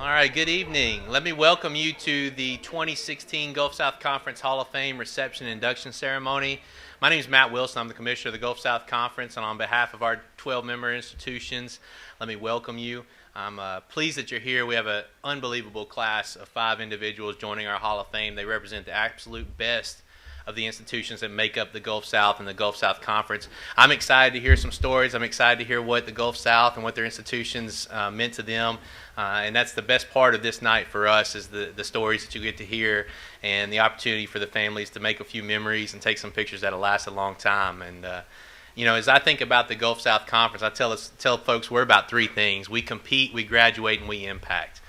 All right, good evening. Let me welcome you to the 2016 Gulf South Conference Hall of Fame reception and induction ceremony. My name is Matt Wilson. I'm the commissioner of the Gulf South Conference, and on behalf of our 12-member institutions, let me welcome you. I'm pleased that you're here. We have an unbelievable class of 5 individuals joining our Hall of Fame. They represent the absolute best of the institutions that make up the Gulf South and the Gulf South Conference. I'm excited to hear some stories. I'm excited to hear what the Gulf South and what their institutions meant to them. And that's the best part of this night for us, is the stories that you get to hear and the opportunity for the families to make a few memories and take some pictures that'll last a long time. And you know, as I think about the Gulf South Conference, I tell folks we're about 3 things. We compete, we graduate, and we impact.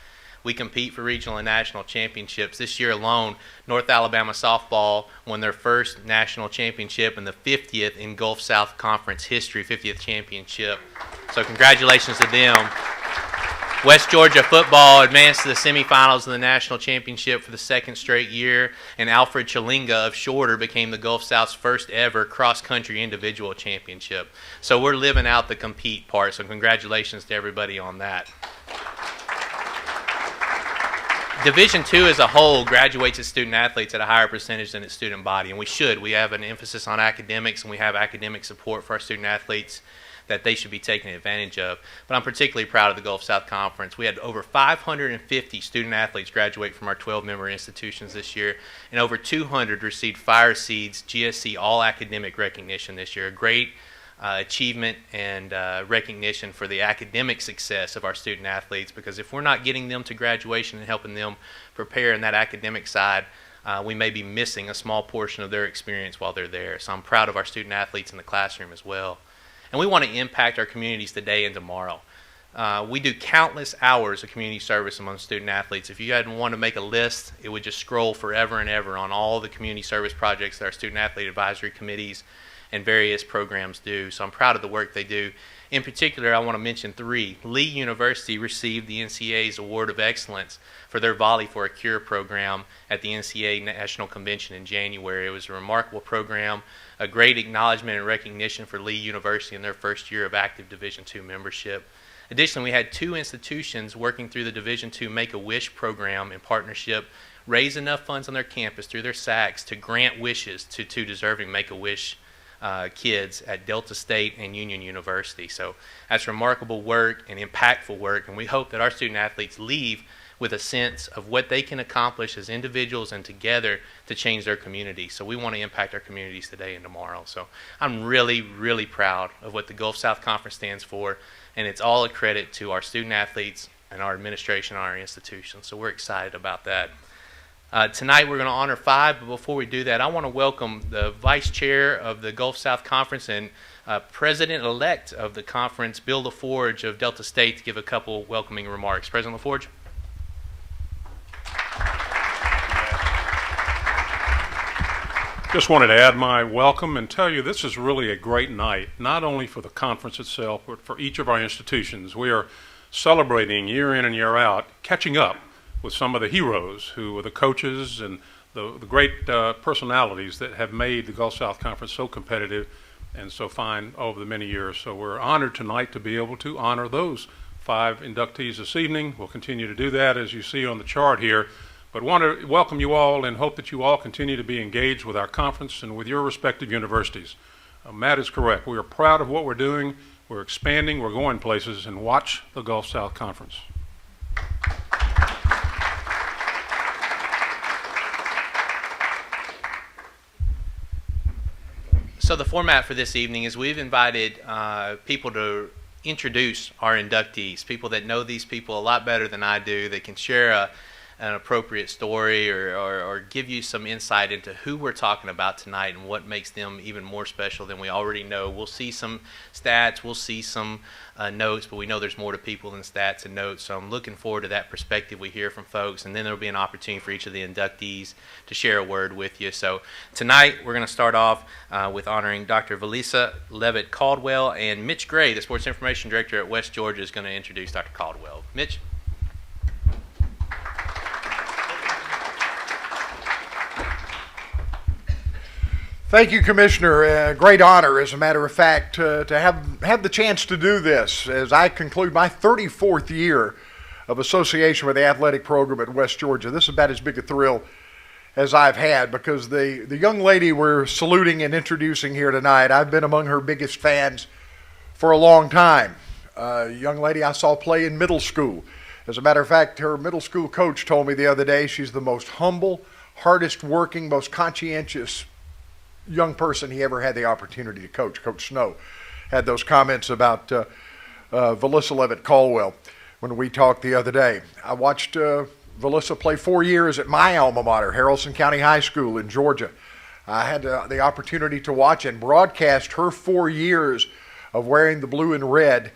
We compete for regional and national championships. This year alone, North Alabama softball won their first national championship and the 50th in Gulf South Conference history, 50th championship. So congratulations to them. West Georgia football advanced to the semifinals of the national championship for the 2nd straight year, and Alfred Chalinga of Shorter became the Gulf South's first ever cross-country individual championship. So we're living out the compete part, so congratulations to everybody on that. Division II as a whole graduates its student athletes at a higher percentage than its student body, and we should. We have an emphasis on academics, and we have academic support for our student athletes that they should be taking advantage of. But I'm particularly proud of the Gulf South Conference. We had over 550 student athletes graduate from our 12-member institutions this year, and over 200 received Fire Seeds GSC all-academic recognition this year. A great achievement and recognition for the academic success of our student athletes, because if we're not getting them to graduation and helping them prepare in that academic side, we may be missing a small portion of their experience while they're there. So I'm proud of our student athletes in the classroom as well. And we want to impact our communities today and tomorrow. We do countless hours of community service among student athletes. If you hadn't want to make a list, it would just scroll forever and ever on all the community service projects that our student athlete advisory committees and various programs do. So I'm proud of the work they do. In particular, I want to mention 3. Lee University received the NCAA's Award of Excellence for their Volley for a Cure program at the NCAA National Convention in January. It was a remarkable program, a great acknowledgement and recognition for Lee University in their first year of active Division II membership. Additionally, we had 2 institutions working through the Division II Make-A-Wish program in partnership, raise enough funds on their campus through their SACs to grant wishes to 2 deserving Make-A-Wish kids at Delta State and Union University. So that's remarkable work and impactful work, and we hope that our student athletes leave with a sense of what they can accomplish as individuals and together to change their community. So we want to impact our communities today and tomorrow. So I'm really, really proud of what the Gulf South Conference stands for, and it's all a credit to our student athletes and our administration and our institutions. So we're excited about that. Tonight we're going to honor 5, but before we do that, I want to welcome the Vice Chair of the Gulf South Conference and President-elect of the conference, Bill LaForge of Delta State, to give a couple welcoming remarks. President LaForge. Just wanted to add my welcome and tell you this is really a great night, not only for the conference itself, but for each of our institutions. We are celebrating year in and year out, catching up with some of the heroes who are the coaches and the great personalities that have made the Gulf South Conference so competitive and so fine over the many years. So we're honored tonight to be able to honor those 5 inductees this evening. We'll continue to do that as you see on the chart here. But want to welcome you all and hope that you all continue to be engaged with our conference and with your respective universities. Matt is correct. We are proud of what we're doing. We're expanding. We're going places. And watch the Gulf South Conference. So the format for this evening is we've invited people to introduce our inductees, people that know these people a lot better than I do, that can share an appropriate story or give you some insight into who we're talking about tonight and what makes them even more special than we already know. We'll see some stats, we'll see some notes, but we know there's more to people than stats and notes, so I'm looking forward to that perspective we hear from folks, and then there'll be an opportunity for each of the inductees to share a word with you. So tonight we're going to start off with honoring Dr. Valisa Levitt Caldwell, and Mitch Gray, the Sports Information Director at West Georgia, is going to introduce Dr. Caldwell. Mitch? Thank you, Commissioner. Great honor, as a matter of fact, to have the chance to do this as I conclude my 34th year of association with the athletic program at West Georgia. This is about as big a thrill as I've had, because the young lady we're saluting and introducing here tonight, I've been among her biggest fans for a long time. Young lady I saw play in middle school. As a matter of fact, her middle school coach told me the other day she's the most humble, hardest working, most conscientious young person he ever had the opportunity to coach. Coach Snow had those comments about Valissa Levitt-Caldwell when we talked the other day. I watched Valissa play 4 years at my alma mater, Haralson County High School in Georgia. I had the opportunity to watch and broadcast her 4 years of wearing the blue and red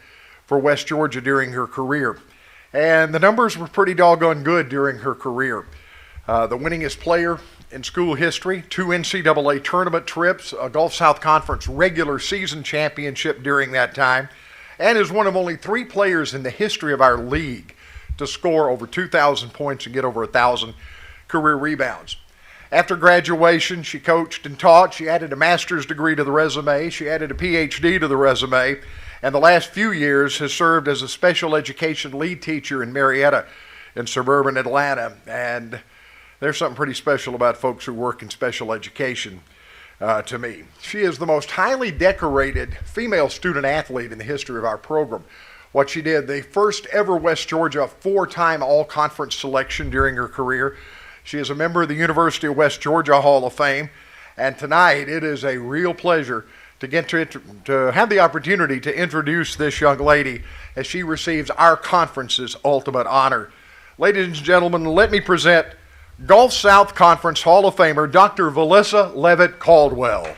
for West Georgia during her career. And the numbers were pretty doggone good during her career. The winningest player in school history, 2 NCAA tournament trips, a Gulf South Conference regular season championship during that time, and is one of only 3 players in the history of our league to score over 2,000 points and get over 1,000 career rebounds. After graduation, she coached and taught. She added a master's degree to the resume. She added a PhD to the resume. And the last few years has served as a special education lead teacher in Marietta in suburban Atlanta. And there's something pretty special about folks who work in special education to me. She is the most highly decorated female student athlete in the history of our program. What she did, the first ever West Georgia 4-time all-conference selection during her career. She is a member of the University of West Georgia Hall of Fame. And tonight it is a real pleasure to get to have the opportunity to introduce this young lady as she receives our conference's ultimate honor. Ladies and gentlemen, let me present Gulf South Conference Hall of Famer, Dr. Valissa Levitt-Caldwell.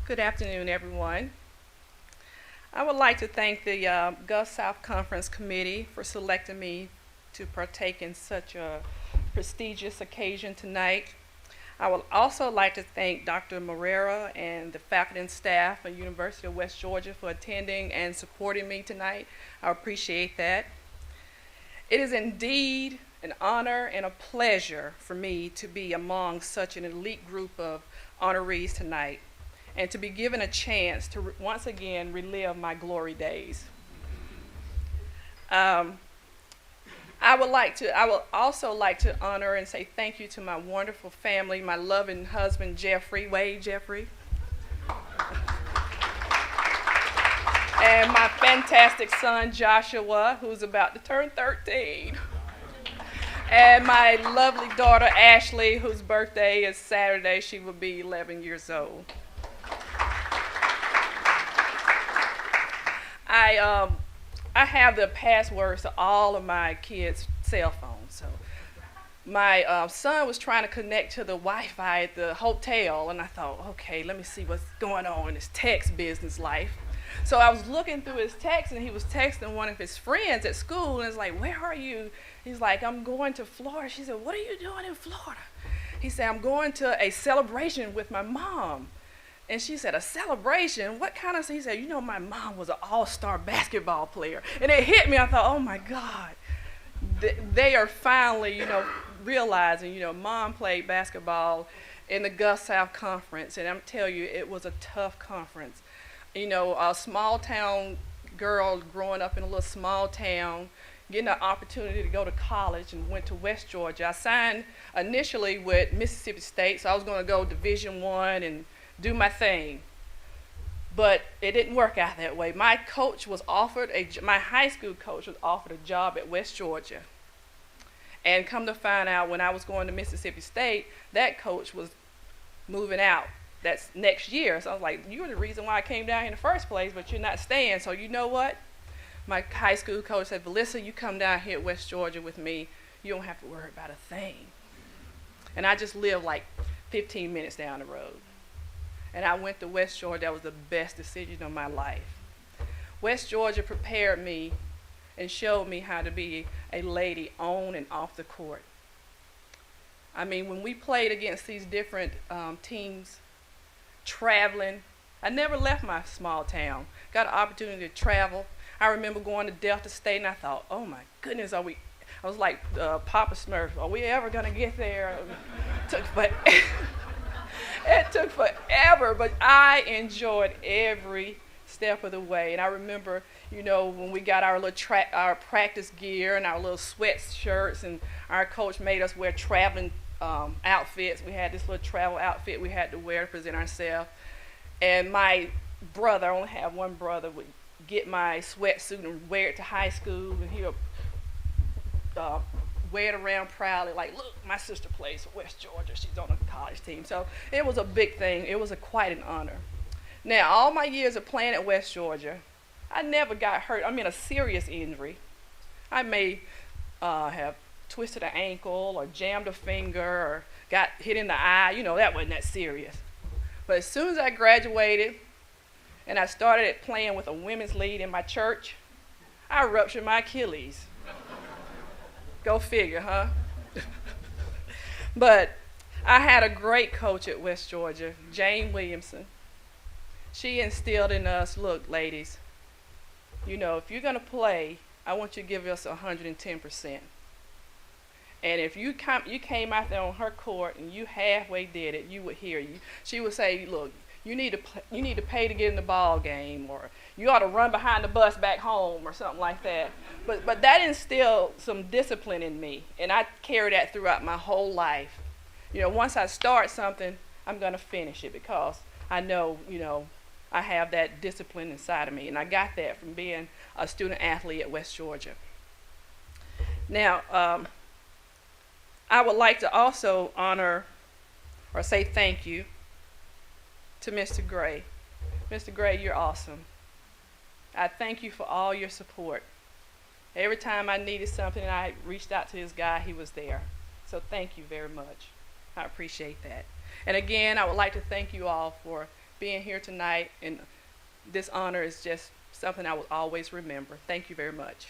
Good afternoon, everyone. I would like to thank the Gulf South Conference Committee for selecting me to partake in such a prestigious occasion tonight. I would also like to thank Dr. Morera and the faculty and staff at University of West Georgia for attending and supporting me tonight. I appreciate that. It is indeed an honor and a pleasure for me to be among such an elite group of honorees tonight, and to be given a chance to once again relive my glory days. I would also like to honor and say thank you to my wonderful family, my loving husband, Jeffrey, Wade Jeffrey, and my fantastic son, Joshua, who's about to turn 13. And my lovely daughter, Ashley, whose birthday is Saturday. She will be 11 years old. I have the passwords to all of my kids' cell phones. So my son was trying to connect to the Wi-Fi at the hotel, and I thought, okay, let me see what's going on in his text business life. So I was looking through his text, and he was texting one of his friends at school, and it's like, where are you? He's like, I'm going to Florida. She said, what are you doing in Florida? He said, I'm going to a celebration with my mom. And she said, a celebration? What kind of? He said, you know, my mom was an all-star basketball player. And it hit me. I thought, oh my God. They are finally, realizing, mom played basketball in the Gulf South Conference. And I'm telling you, it was a tough conference. A small town girl growing up in a little small town, getting an opportunity to go to college, and went to West Georgia. I signed initially with Mississippi State, so I was going to go Division I and do my thing. But it didn't work out that way. My coach was offered, my high school coach was offered a job at West Georgia. And come to find out, when I was going to Mississippi State, that coach was moving out. That's next year. So I was like, you're the reason why I came down here in the first place, but you're not staying. So you know what? My high school coach said, Valissa, you come down here at West Georgia with me. You don't have to worry about a thing. And I just lived like 15 minutes down the road. And I went to West Georgia. That was the best decision of my life. West Georgia prepared me and showed me how to be a lady on and off the court. I mean, when we played against these different teams, traveling, I never left my small town. Got an opportunity to travel. I remember going to Delta State, and I thought, oh my goodness, I was like Papa Smurf, are we ever going to get there? It took forever, but I enjoyed every step of the way. And I remember, you know, when we got our practice gear and our little sweatshirts, and our coach made us wear traveling outfits. We had this little travel outfit we had to wear to present ourselves. And my brother, I only have one brother, would get my sweatsuit and wear it to high school, and he would wear it around proudly, like, look, my sister plays for West Georgia. She's on a college team. So it was a big thing. It was quite an honor. Now, all my years of playing at West Georgia, I never got hurt. I mean, a serious injury. I may have twisted an ankle or jammed a finger or got hit in the eye. You know, that wasn't that serious. But as soon as I graduated and I started playing with a women's league in my church, I ruptured my Achilles. Go figure, huh? But I had a great coach at West Georgia, Jane Williamson. She instilled in us, look, ladies, you know, if you're going to play, I want you to give us 110%. And if you came out there on her court and you halfway did it, you would hear you. She would say, look, you need to pay to get in the ball game, or you ought to run behind the bus back home, or something like that. But that instilled some discipline in me, and I carry that throughout my whole life. You know, once I start something, I'm going to finish it, because I know, you know, I have that discipline inside of me, and I got that from being a student athlete at West Georgia. Now, I would like to also honor or say thank you to Mr. Gray. Mr. Gray, you're awesome. I thank you for all your support. Every time I needed something and I reached out to this guy, he was there. So thank you very much. I appreciate that. And again, I would like to thank you all for being here tonight, and this honor is just something I will always remember. Thank you very much.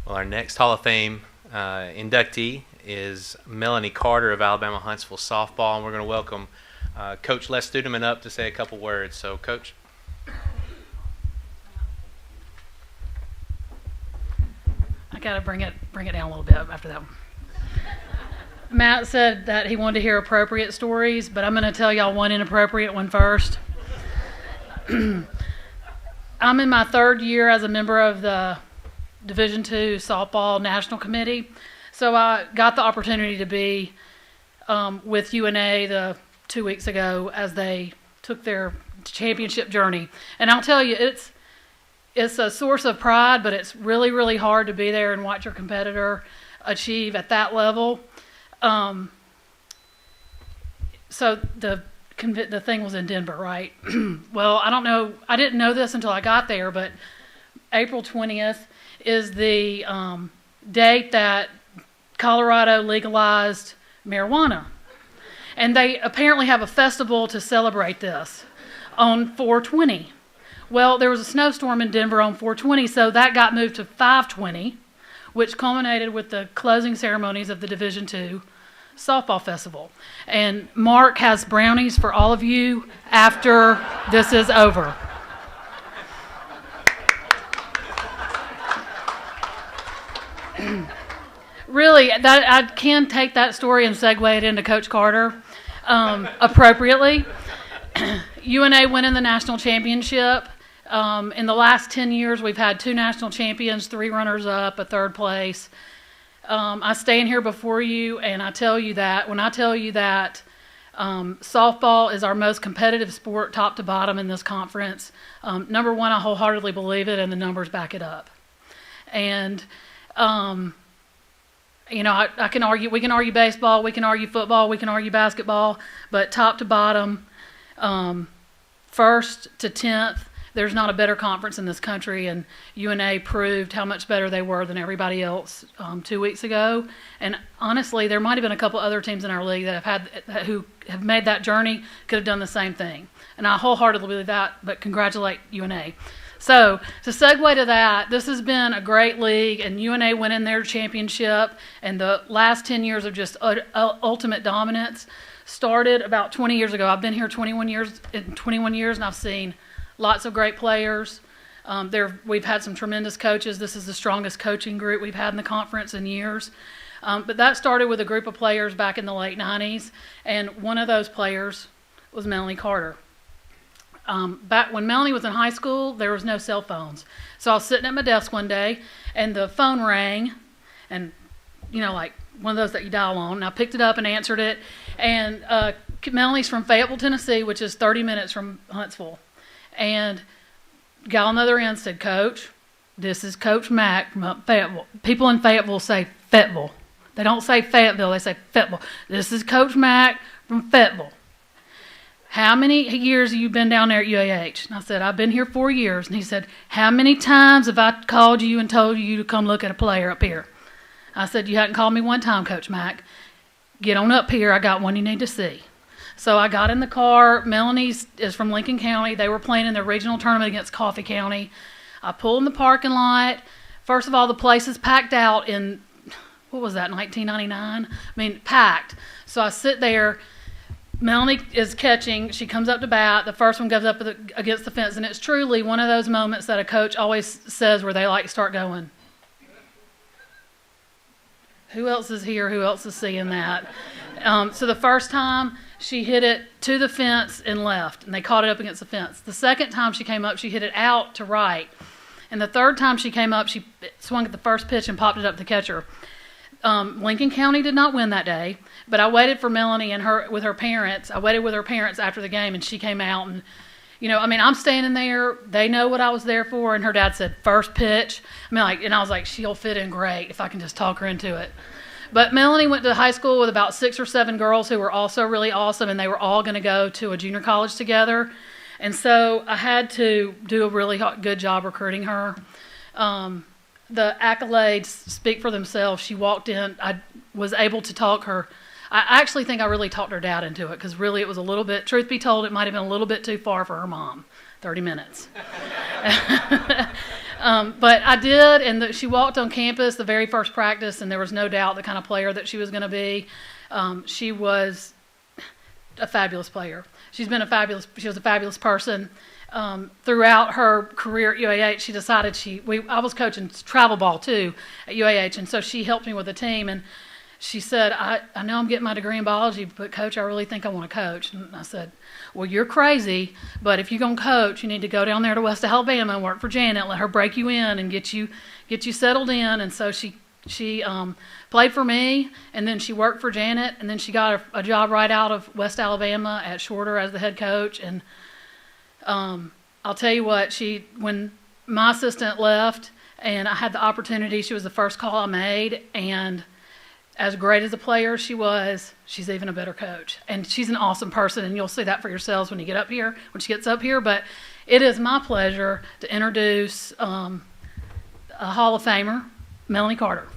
Well, our next Hall of Fame inductee is Melanie Carter of Alabama Huntsville softball, and we're going to welcome Coach Les Dhiman up to say a couple words. So, Coach. I got to bring it down a little bit after that one. Matt said that he wanted to hear appropriate stories, but I'm going to tell y'all one inappropriate one first. I'm in my third year as a member of the Division II Softball National Committee, so I got the opportunity to be with UNA 2 weeks ago as they took their championship journey. And I'll tell you, it's a source of pride, but it's really, really hard to be there and watch your competitor achieve at that level. So the thing was in Denver, right? Well, I don't know. I didn't know this until I got there, but April 20th is the date that Colorado legalized marijuana. And they apparently have a festival to celebrate this on 4/20. Well, there was a snowstorm in Denver on 4/20, so that got moved to 5/20, which culminated with the closing ceremonies of the Division II Softball Festival. And Mark has brownies for all of you after this is over. Really, I can take that story and segue it into Coach Carter appropriately. UNA went in the national championship. In the last 10 years, we've had 2 national champions, 3 runners-up, a 3rd place. I stand here before you, and I tell you that when I tell you that softball is our most competitive sport, top to bottom, in this conference. Number one, I wholeheartedly believe it, and the numbers back it up. And you know, I can argue. We can argue baseball. We can argue football. We can argue basketball. But top to bottom, 1st to 10th, there's not a better conference in this country, and UNA proved how much better they were than everybody else 2 weeks ago. And honestly, there might have been a couple other teams in our league that who have made that journey could have done the same thing. And I wholeheartedly believe that, but congratulate UNA. So to segue to that, this has been a great league, and UNA went in their championship, and the last 10 years of just ultimate dominance started about 20 years ago. I've been here 21 years, and I've seen lots of great players. We've had some tremendous coaches. This is the strongest coaching group we've had in the conference in years. But that started with a group of players back in the late 90s, and one of those players was Melanie Carter. Back when Melanie was in high school, there was no cell phones. So I was sitting at my desk one day, and the phone rang, and, like one of those that you dial on. And I picked it up and answered it. And Melanie's from Fayetteville, Tennessee, which is 30 minutes from Huntsville. And the guy on the other end said, "Coach, this is Coach Mack from Fayetteville." People in Fayetteville say Fayetteville. They don't say Fayetteville, they say Fayetteville. "This is Coach Mack from Fayetteville. How many years have you been down there at UAH?" And I said, "I've been here 4 years." And he said, "How many times have I called you and told you to come look at a player up here?" I said, "You hadn't called me one time, Coach Mack. Get on up here. I got one you need to see." So I got in the car. Melanie is from Lincoln County. They were playing in the regional tournament against Coffee County. I pulled in the parking lot. First of all, the place is packed out in, 1999? I mean, packed. So I sit there. Melanie is catching. She comes up to bat. The first one goes up against the fence. And it's truly one of those moments that a coach always says where they like to start going, "Who else is here? Who else is seeing that?" So the first time, she hit it to the fence and left, and they caught it up against the fence. The second time she came up, she hit it out to right. And the third time she came up, she swung at the first pitch and popped it up to the catcher. Lincoln County did not win that day, but I waited for Melanie and with her parents. I waited with her parents after the game, and she came out. And, I'm standing there. They know what I was there for, and her dad said, "First pitch." And I was like, she'll fit in great if I can just talk her into it. But Melanie went to high school with about 6 or 7 girls who were also really awesome, and they were all going to go to a junior college together. And so I had to do a really good job recruiting her. The accolades speak for themselves. She walked in. I was able to talk her. I actually think I really talked her dad into it, because really it was a little bit, truth be told, it might have been a little bit too far for her mom, 30 minutes. But I did, and she walked on campus the very first practice, and there was no doubt the kind of player that she was going to be. She was a fabulous player. She was a fabulous person. Throughout her career at UAH, she decided I was coaching travel ball too at UAH, and so she helped me with the team, and she said, I know I'm getting my degree in biology, but Coach, I really think I want to coach. And I said, "Well, you're crazy, but if you're going to coach, you need to go down there to West Alabama and work for Janet, let her break you in and get you settled in." And so she played for me, and then she worked for Janet, and then she got a job right out of West Alabama at Shorter as the head coach. And I'll tell you what, when my assistant left and I had the opportunity, she was the first call I made, and as great as a player she's even a better coach. And she's an awesome person, and you'll see that for yourselves when she gets up here. But it is my pleasure to introduce a Hall of Famer, Melanie Carter.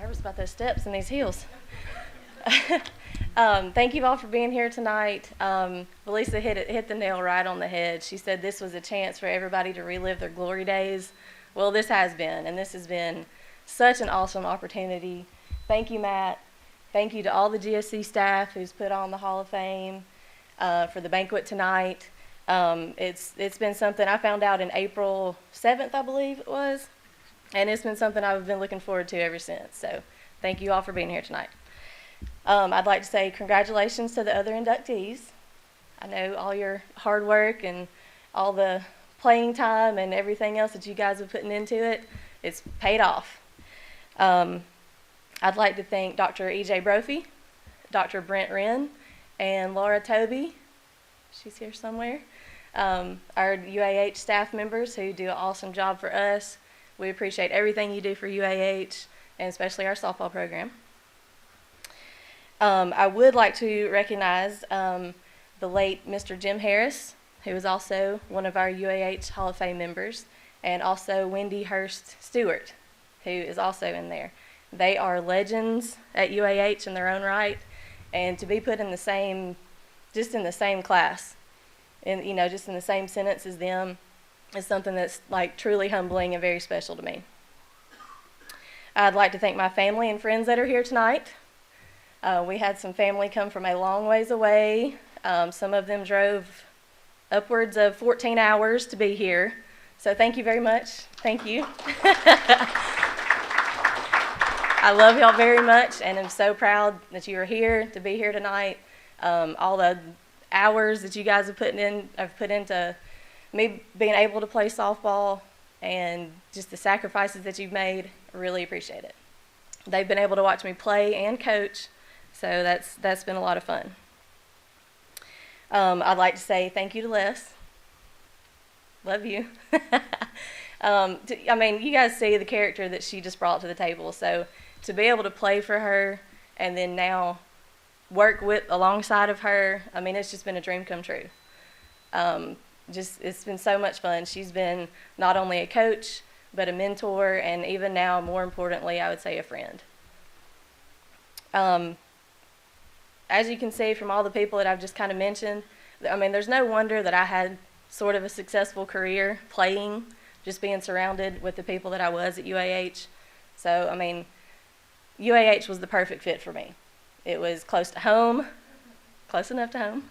Nervous about those steps and these heels. Thank you all for being here tonight. Melissa hit the nail right on the head. She said this was a chance for everybody to relive their glory days. Well, this has been, and this has been such an awesome opportunity. Thank you, Matt. Thank you to all the GSC staff who's put on the Hall of Fame for the banquet tonight. It's been something I found out in April 7th, I believe it was. And it's been something I've been looking forward to ever since. So thank you all for being here tonight. I'd like to say congratulations to the other inductees. I know all your hard work and all the playing time and everything else that you guys have put into it it's paid off. I'd like to thank Dr. E.J. Brophy, Dr. Brent Wren, and Laura Toby. She's here somewhere. Our UAH staff members who do an awesome job for us. We appreciate everything you do for UAH, and especially our softball program. I would like to recognize the late Mr. Jim Harris, who is also one of our UAH Hall of Fame members, and also Wendy Hurst Stewart, who is also in there. They are legends at UAH in their own right, and to be put in the same, just in the same class, and just in the same sentence as them, is something that's like truly humbling and very special to me. I'd like to thank my family and friends that are here tonight. We had some family come from a long ways away. Some of them drove upwards of 14 hours to be here. So thank you very much. Thank you. I love y'all very much, and I'm so proud that you are here to be here tonight. All the hours that you guys have put into me being able to play softball, and just the sacrifices that you've made, I really appreciate it. They've been able to watch me play and coach, so that's been a lot of fun. I'd like to say thank you to Les. Love you. You guys see the character that she just brought to the table, so to be able to play for her and then now work alongside of her, it's just been a dream come true. It's been so much fun. She's been not only a coach, but a mentor, and even now, more importantly, I would say a friend. As you can see from all the people that I've just kind of mentioned, there's no wonder that I had sort of a successful career playing, just being surrounded with the people that I was at UAH. So, UAH was the perfect fit for me. It was close to home, close enough to home.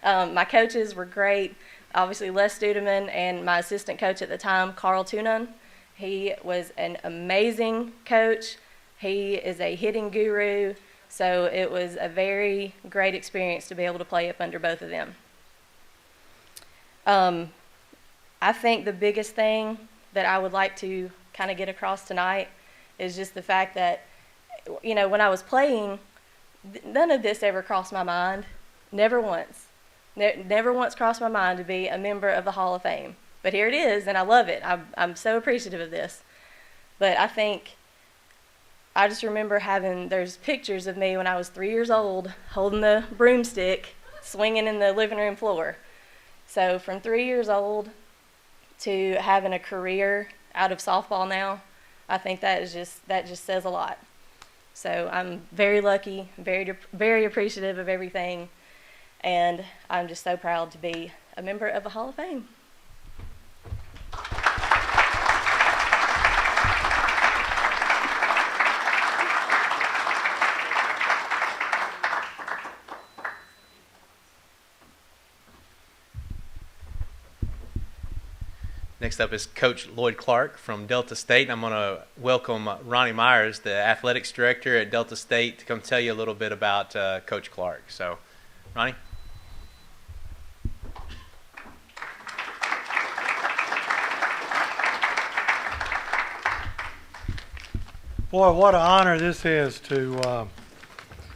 My coaches were great. Obviously, Les Dhiman and my assistant coach at the time, Carl Tunan. He was an amazing coach. He is a hitting guru. So it was a very great experience to be able to play up under both of them. I think the biggest thing that I would like to kind of get across tonight is just the fact that, when I was playing, none of this ever crossed my mind. Never once. Never once crossed my mind to be a member of the Hall of Fame. But here it is, and I love it. I'm so appreciative of this. But I just remember there's pictures of me when I was 3 years old, holding the broomstick, swinging in the living room floor. So from 3 years old to having a career out of softball now, I think that just says a lot. So I'm very lucky, very, very appreciative of everything, and I'm just so proud to be a member of the Hall of Fame. Next up is Coach Lloyd Clark from Delta State. I'm going to welcome Ronnie Myers, the athletics director at Delta State, to come tell you a little bit about Coach Clark. So, Ronnie? Boy, what an honor this is to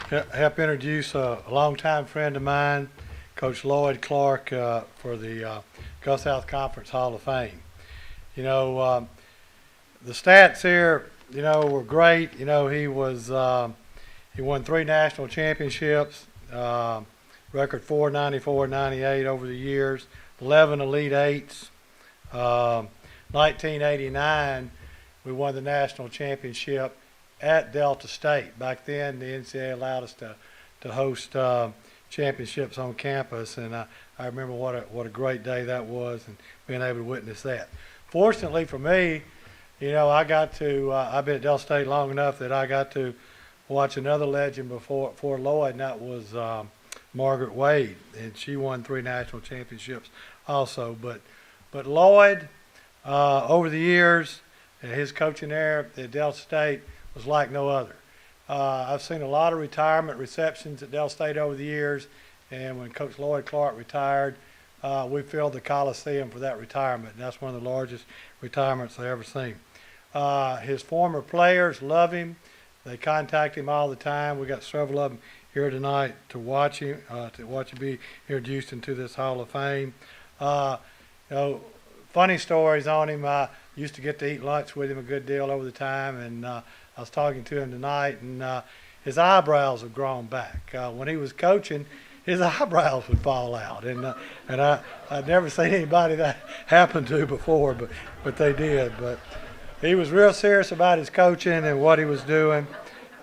help introduce a longtime friend of mine, Coach Lloyd Clark, for the Gulf South Conference Hall of Fame. The stats here, were great. He won 3 national championships, record 494, 98 over the years, 11 Elite Eights. 1989, we won the national championship at Delta State. Back then, the NCAA allowed us to host championships on campus, and I remember what a great day that was, and being able to witness that. Fortunately for me, I got to I've been at Delta State long enough that I got to watch another legend before Lloyd, and that was Margaret Wade, and she won 3 national championships also. But Lloyd, over the years, his coaching there at Delta State was like no other. I've seen a lot of retirement receptions at Delta State over the years, and when Coach Lloyd Clark retired, we filled the Coliseum for that retirement. And that's one of the largest retirements I've ever seen. His former players love him. They contact him all the time. We got several of them here tonight to watch him be introduced into this Hall of Fame. Funny stories on him. I used to get to eat lunch with him a good deal over the time, and I was talking to him tonight, and his eyebrows have grown back. When he was coaching, his eyebrows would fall out, and I'd never seen anybody that happen to before, but they did. But he was real serious about his coaching and what he was doing,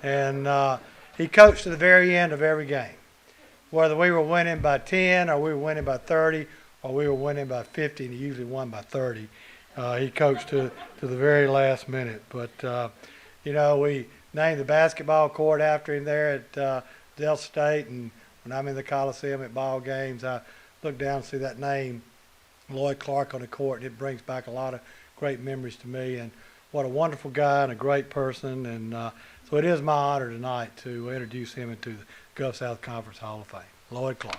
and he coached to the very end of every game. Whether we were winning by 10 or we were winning by 30 or we were winning by 50, and he usually won by 30. He coached to the very last minute. But, we named the basketball court after him there at Delta State, and when I'm in the Coliseum at ball games, I look down and see that name, Lloyd Clark, on the court, and it brings back a lot of great memories to me. And what a wonderful guy and a great person. And so it is my honor tonight to introduce him into the Gulf South Conference Hall of Fame. Lloyd Clark.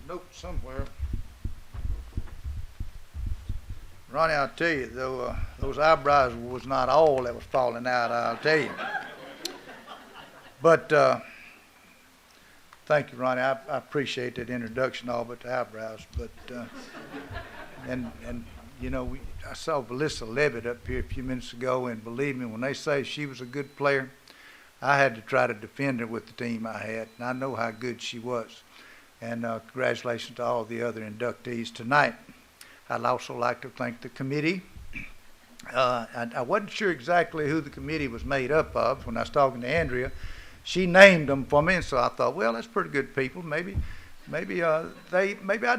Note somewhere. Ronnie, I'll tell you, though, those eyebrows was not all that was falling out, I'll tell you. But thank you, Ronnie. I appreciate that introduction, all but the eyebrows. But I saw Melissa Levitt up here a few minutes ago, and believe me, when they say she was a good player, I had to try to defend her with the team I had, and I know how good she was. And congratulations to all the other inductees tonight. I'd also like to thank the committee. I wasn't sure exactly who the committee was made up of. When I was talking to Andrea, she named them for me, and so I thought, well, that's pretty good people. Maybe I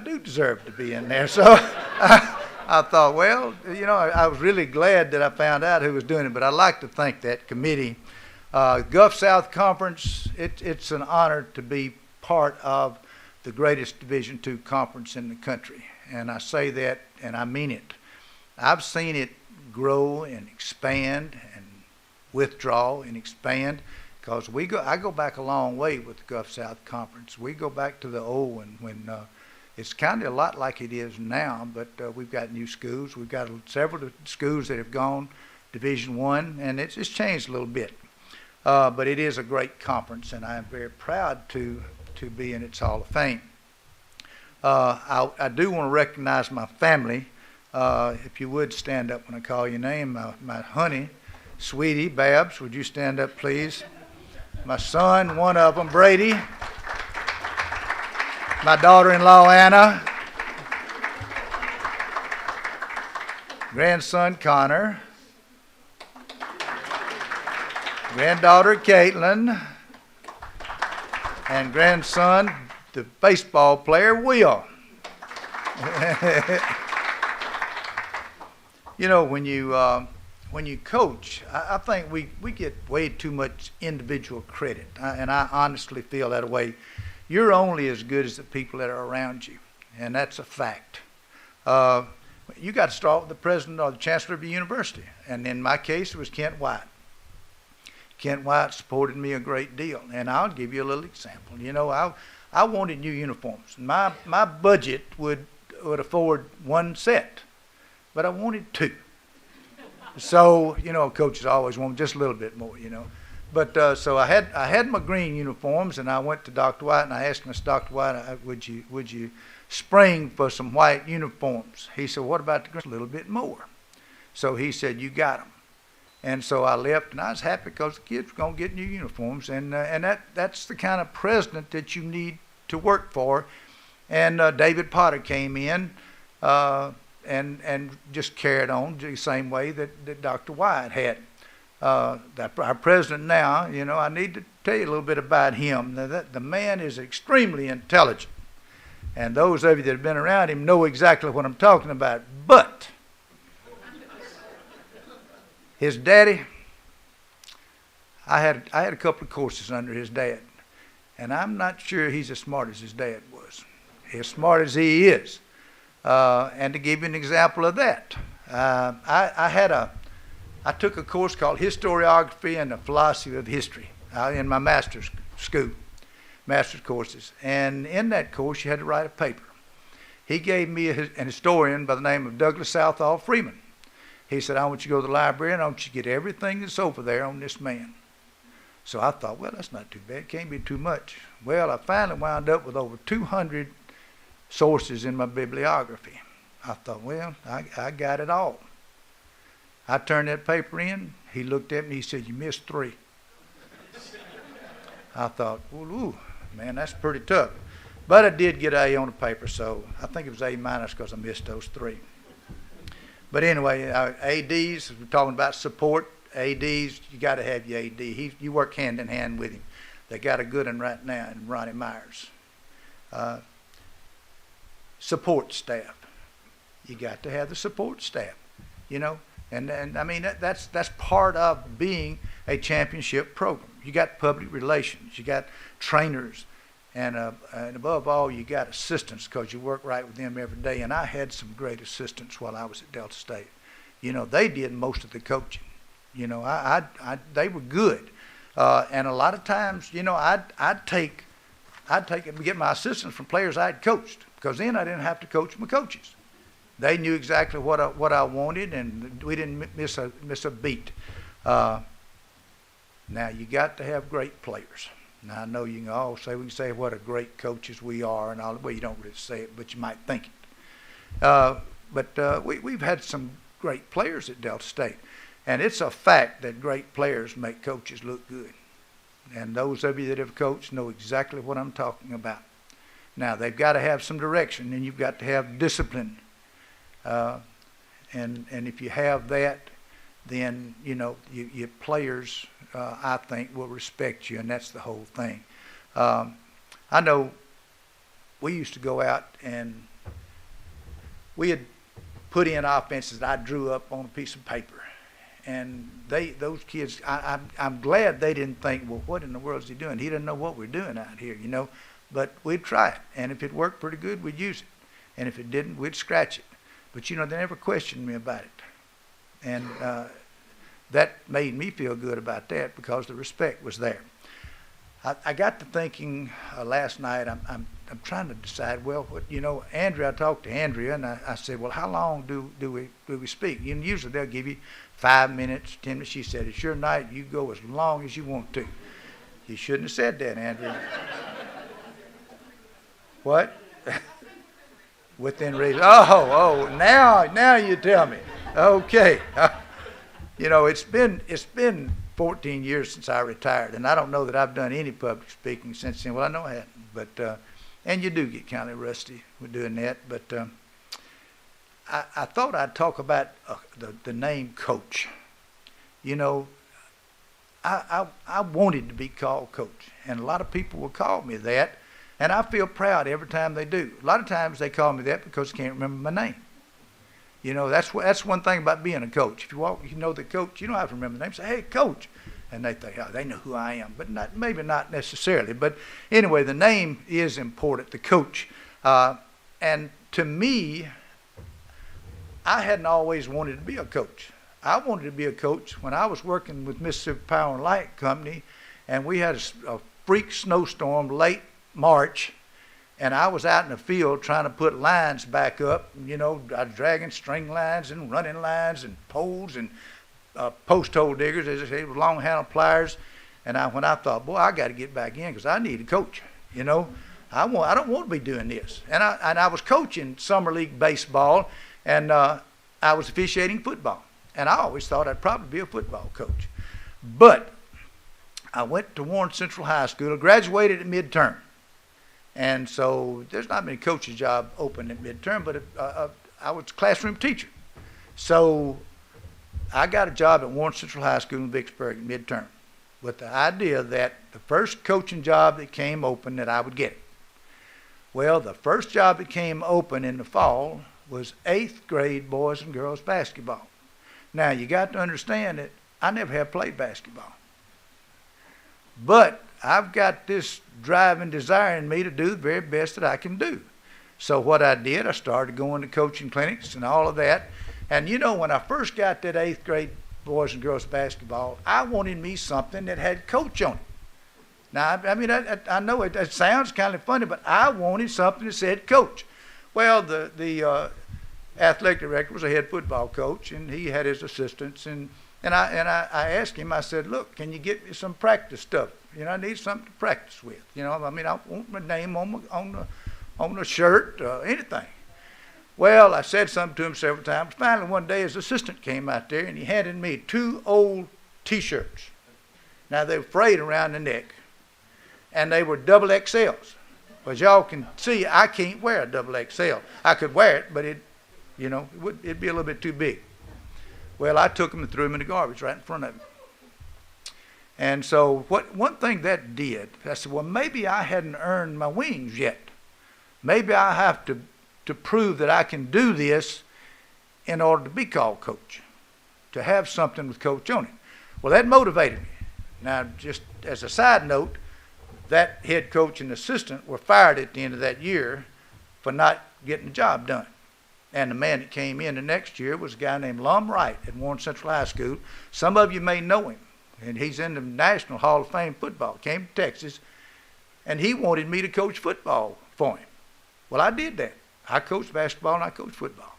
do deserve to be in there. So I thought, well, I was really glad that I found out who was doing it. But I'd like to thank that committee. Gulf South Conference. It's an honor to be part of the greatest Division II conference in the country. And I say that, and I mean it. I've seen it grow and expand and withdraw and expand, because I go back a long way with the Gulf South Conference. We go back to the old one when it's kind of a lot like it is now, but we've got new schools. We've got several schools that have gone Division I, and it's changed a little bit. But it is a great conference, and I am very proud to be in its Hall of Fame. I do want to recognize my family. If you would stand up when I call your name. My honey, sweetie, Babs, would you stand up, please? My son, one of them, Brady. My daughter-in-law, Anna. Grandson, Connor. Granddaughter, Caitlin. And grandson, the baseball player, Will. When you coach, I think we get way too much individual credit, and I honestly feel that way. You're only as good as the people that are around you, and that's a fact. You got to start with the president or the chancellor of the university, and in my case, it was Kent White. Kent White supported me a great deal, and I'll give you a little example. I wanted new uniforms. My budget would afford one set, but I wanted two. So coaches always want just a little bit more, But so I had my green uniforms, and I went to Dr. White and I asked Mr. Dr. White, would you spring for some white uniforms? He said, what about the green? A little bit more. So he said, you got them. And so I left, and I was happy because the kids were going to get new uniforms, and that's the kind of president that you need to work for. And David Potter came in and just carried on the same way that Dr. White had. our president now, you know, I need to tell you a little bit about him. Now, the man is extremely intelligent. And those of you that have been around him know exactly what I'm talking about. But his daddy, I had a couple of courses under his dad. And I'm not sure he's as smart as his dad was, as smart as he is. And to give you an example of that, I took a course called Historiography and the Philosophy of History in my master's school, master's courses. And in that course, you had to write a paper. He gave me an historian by the name of Douglas Southall Freeman. He said, I want you to go to the library and I want you to get everything that's over there on this man. So I thought, well, that's not too bad. It can't be too much. Well, I finally wound up with over 200 sources in my bibliography. I thought, well, I got it all. I turned that paper in. He looked at me. He said, you missed 3. I thought, well, ooh, man, that's pretty tough. But I did get an A on the paper, so I think it was A- because I missed those 3. But anyway, ADs, we're talking about support. ADs, you got to have your AD. You work hand in hand with him. They got a good one right now in Ronnie Myers. Support staff. You got to have the support staff, you know. And I mean, that's part of being a championship program. You got public relations. You got trainers. And above all, you got assistants because you work right with them every day. And I had some great assistants while I was at Delta State. You know, they did most of the coaching. You know, they were good. And a lot of times, you know, I'd take and get my assistants from players I'd coached because then I didn't have to coach my coaches. They knew exactly what I wanted, and we didn't miss a beat. Now you got to have great players. Now I know you can all say, we can say what a great coaches we are, and all. Well, you don't really say it, but you might think it. But we've had some great players at Delta State, and it's a fact that great players make coaches look good. And those of you that have coached know exactly what I'm talking about. Now they've got to have some direction, and you've got to have discipline. And if you have that, then you know your players, I think, will respect you, and that's the whole thing. I know we used to go out and we had put in offenses that I drew up on a piece of paper, and those kids, I'm glad they didn't think, well, what in the world is he doing? He doesn't know what we're doing out here, you know. But we'd try it, and if it worked pretty good, we'd use it, and if it didn't, we'd scratch it. But, you know, they never questioned me about it. And that made me feel good about that because the respect was there. I got to thinking last night, I'm trying to decide, well, you know, I talked to Andrea, and I said, well, how long do we speak? And usually they'll give you 5 minutes, 10 minutes. She said, it's your night. You go as long as you want to. You shouldn't have said that, Andrea. What? Within reason. Oh, now you tell me. Okay. You know, it's been 14 years since I retired, and I don't know that I've done any public speaking since then. Well, I know I haven't, but and you do get kind of rusty with doing that. But I thought I'd talk about the name Coach. You know, I wanted to be called Coach, and a lot of people will call me that. And I feel proud every time they do. A lot of times they call me that because they can't remember my name. You know, that's one thing about being a coach. If you walk, you know the coach, you don't have to remember the name. Say, hey, Coach. And they think, oh, they know who I am. But maybe not necessarily. But anyway, the name is important, the Coach. And to me, I hadn't always wanted to be a coach. I wanted to be a coach when I was working with Mississippi Power and Light Company, and we had a freak snowstorm late March, and I was out in the field trying to put lines back up. You know, I was dragging string lines and running lines and poles and post hole diggers, as I say, with long handle pliers. And when I thought, boy, I got to get back in because I need a coach. You know, I don't want to be doing this. And I was coaching summer league baseball, and I was officiating football. And I always thought I'd probably be a football coach. But I went to Warren Central High School, graduated at midterm. And so there's not many coaches' job open at midterm, but I was a classroom teacher. So I got a job at Warren Central High School in Vicksburg midterm with the idea that the first coaching job that came open that I would get it. Well, the first job that came open in the fall was 8th grade boys and girls basketball. Now, you got to understand that I never have played basketball. But I've got this drive and desire in me to do the very best that I can do. So what I did, I started going to coaching clinics and all of that. And you know, when I first got that 8th grade boys and girls basketball, I wanted me something that had coach on it. Now, I mean, I know it sounds kind of funny, but I wanted something that said coach. Well, the athletic director was a head football coach, and he had his assistants. And I asked him, I said, look, can you get me some practice stuff? You know, I need something to practice with. You know, I mean, I want my name on the shirt, anything. Well, I said something to him several times. Finally, one day, his assistant came out there, and he handed me 2 old T-shirts. Now, they were frayed around the neck, and they were double XLs. As y'all can see, I can't wear a double XL. I could wear it, but it'd be a little bit too big. Well, I took them and threw them in the garbage right in front of him. And so one thing that did, I said, well, maybe I hadn't earned my wings yet. Maybe I have to prove that I can do this in order to be called coach, to have something with coach on it. Well, that motivated me. Now, just as a side note, that head coach and assistant were fired at the end of that year for not getting the job done. And the man that came in the next year was a guy named Lum Wright at Warren Central High School. Some of you may know him, and he's in the National Hall of Fame football. Came to Texas, and he wanted me to coach football for him. Well, I did that. I coached basketball and I coached football.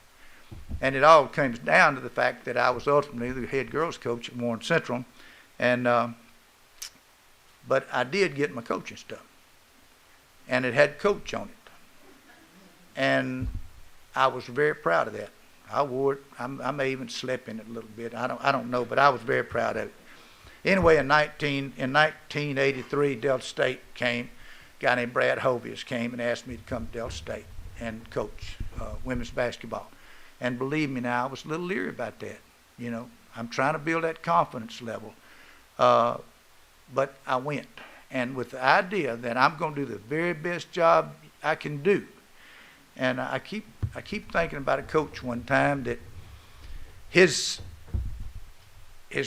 And it all comes down to the fact that I was ultimately the head girls coach at Warren Central. And but I did get my coaching stuff. And it had coach on it. And I was very proud of that. I wore it. I may even slept in it a little bit. I don't know, but I was very proud of it. Anyway, in 1983, Delta State came. A guy named Brad Hovius came and asked me to come to Delta State and coach women's basketball. And believe me now, I was a little leery about that. You know, I'm trying to build that confidence level. But I went. And with the idea that I'm going to do the very best job I can do. And I keep thinking about a coach one time that his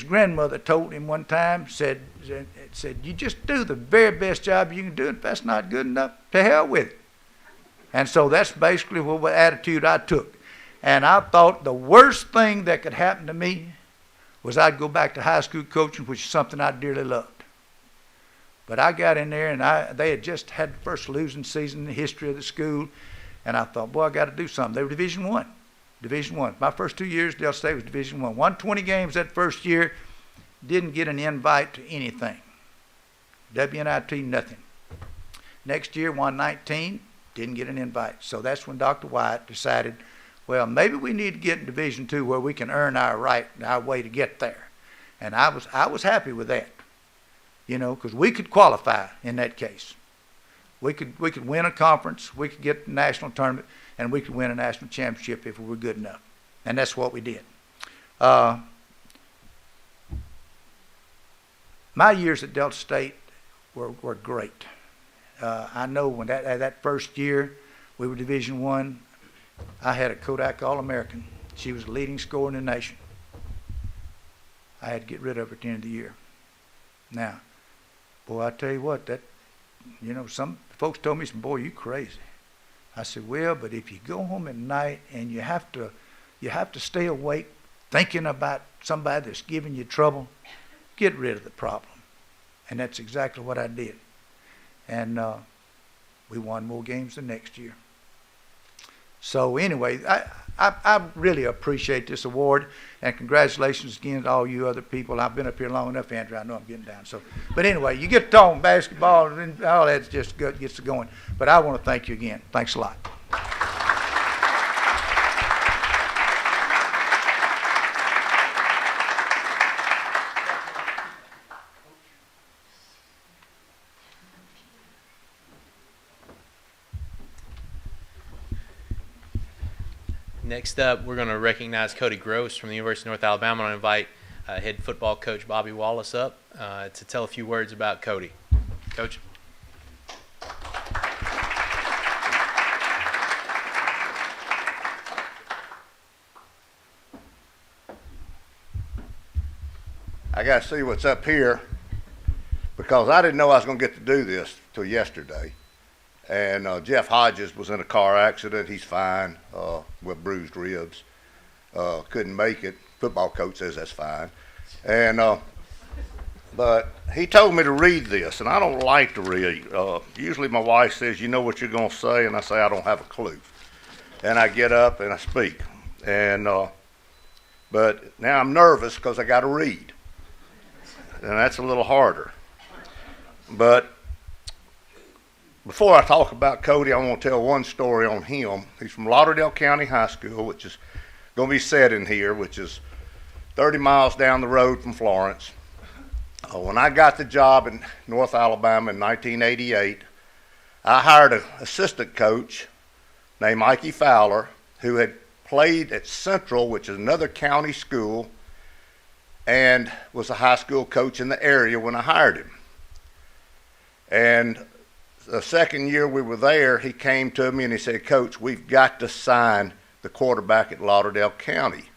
grandmother told him one time, said, you just do the very best job you can do, and if that's not good enough, to hell with it. And so that's basically what attitude I took. And I thought the worst thing that could happen to me was I'd go back to high school coaching, which is something I dearly loved. But I got in there, and they had just had the first losing season in the history of the school, and I thought, boy, I got to do something. They were Division I. Division I. My first 2 years, Delta State was Division I. Won 20 games that first year, didn't get an invite to anything. WNIT, nothing. Next year, won 19, didn't get an invite. So that's when Dr. White decided, well, maybe we need to get in Division II where we can earn our right and our way to get there. And I was happy with that, you know, because we could qualify in that case. We could win a conference, we could get the national tournament, and we could win a national championship if we were good enough. And that's what we did. My years at Delta State were great. I know when that first year we were Division I, I had a Kodak All-American. She was the leading scorer in the nation. I had to get rid of her at the end of the year. Now, boy, I tell you what, some folks told me, boy, you crazy. I said, well, but if you go home at night and you have to stay awake thinking about somebody that's giving you trouble, get rid of the problem. And that's exactly what I did. And we won more games the next year. So anyway, I really appreciate this award, and congratulations again to all you other people. I've been up here long enough, Andrew. I know I'm getting down. But anyway, you get to talking basketball, and all that just gets to going. But I want to thank you again. Thanks a lot. Next up, we're going to recognize Cody Gross from the University of North Alabama. I'm going to invite head football coach Bobby Wallace up to tell a few words about Cody. Coach. I got to see what's up here because I didn't know I was going to get to do this till yesterday. And Jeff Hodges was in a car accident. He's fine with bruised ribs. Couldn't make it. Football coach says that's fine. And but he told me to read this, and I don't like to read. Usually my wife says, "You know what you're going to say," and I say, "I don't have a clue." And I get up and I speak. And but now I'm nervous because I got to read, and that's a little harder. But before I talk about Cody, I want to tell one story on him. He's from Lauderdale County High School, which is going to be set in here, which is 30 miles down the road from Florence. When I got the job in North Alabama in 1988, I hired an assistant coach named Mikey Fowler, who had played at Central, which is another county school, and was a high school coach in the area when I hired him. And the second year we were there, he came to me and he said, "Coach, we've got to sign the quarterback at Lauderdale County.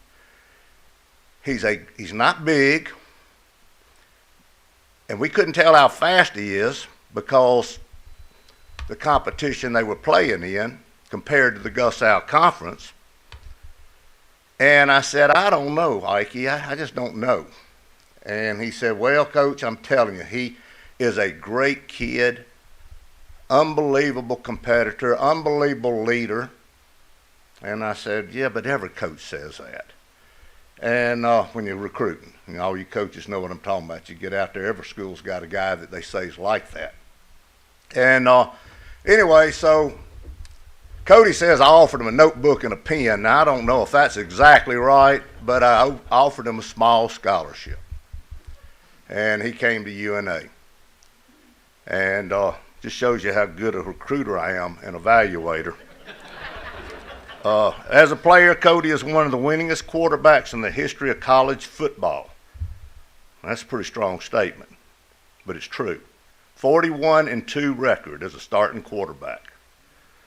He's not big, and we couldn't tell how fast he is because the competition they were playing in compared to the Gus Al Conference." And I said, "I don't know, Ikey. I just don't know." And he said, "Well, Coach, I'm telling you, he is a great kid, unbelievable competitor, unbelievable leader." And I said, "Yeah, but every coach says that." And when you're recruiting, all you coaches know what I'm talking about. You get out there, every school's got a guy that they say is like that. And anyway, so Cody says I offered him a notebook and a pen. Now, I don't know if that's exactly right, but I offered him a small scholarship. And he came to UNA. And just shows you how good a recruiter I am and evaluator. As a player, Cody is one of the winningest quarterbacks in the history of college football. That's a pretty strong statement, but it's true. 41-2 record as a starting quarterback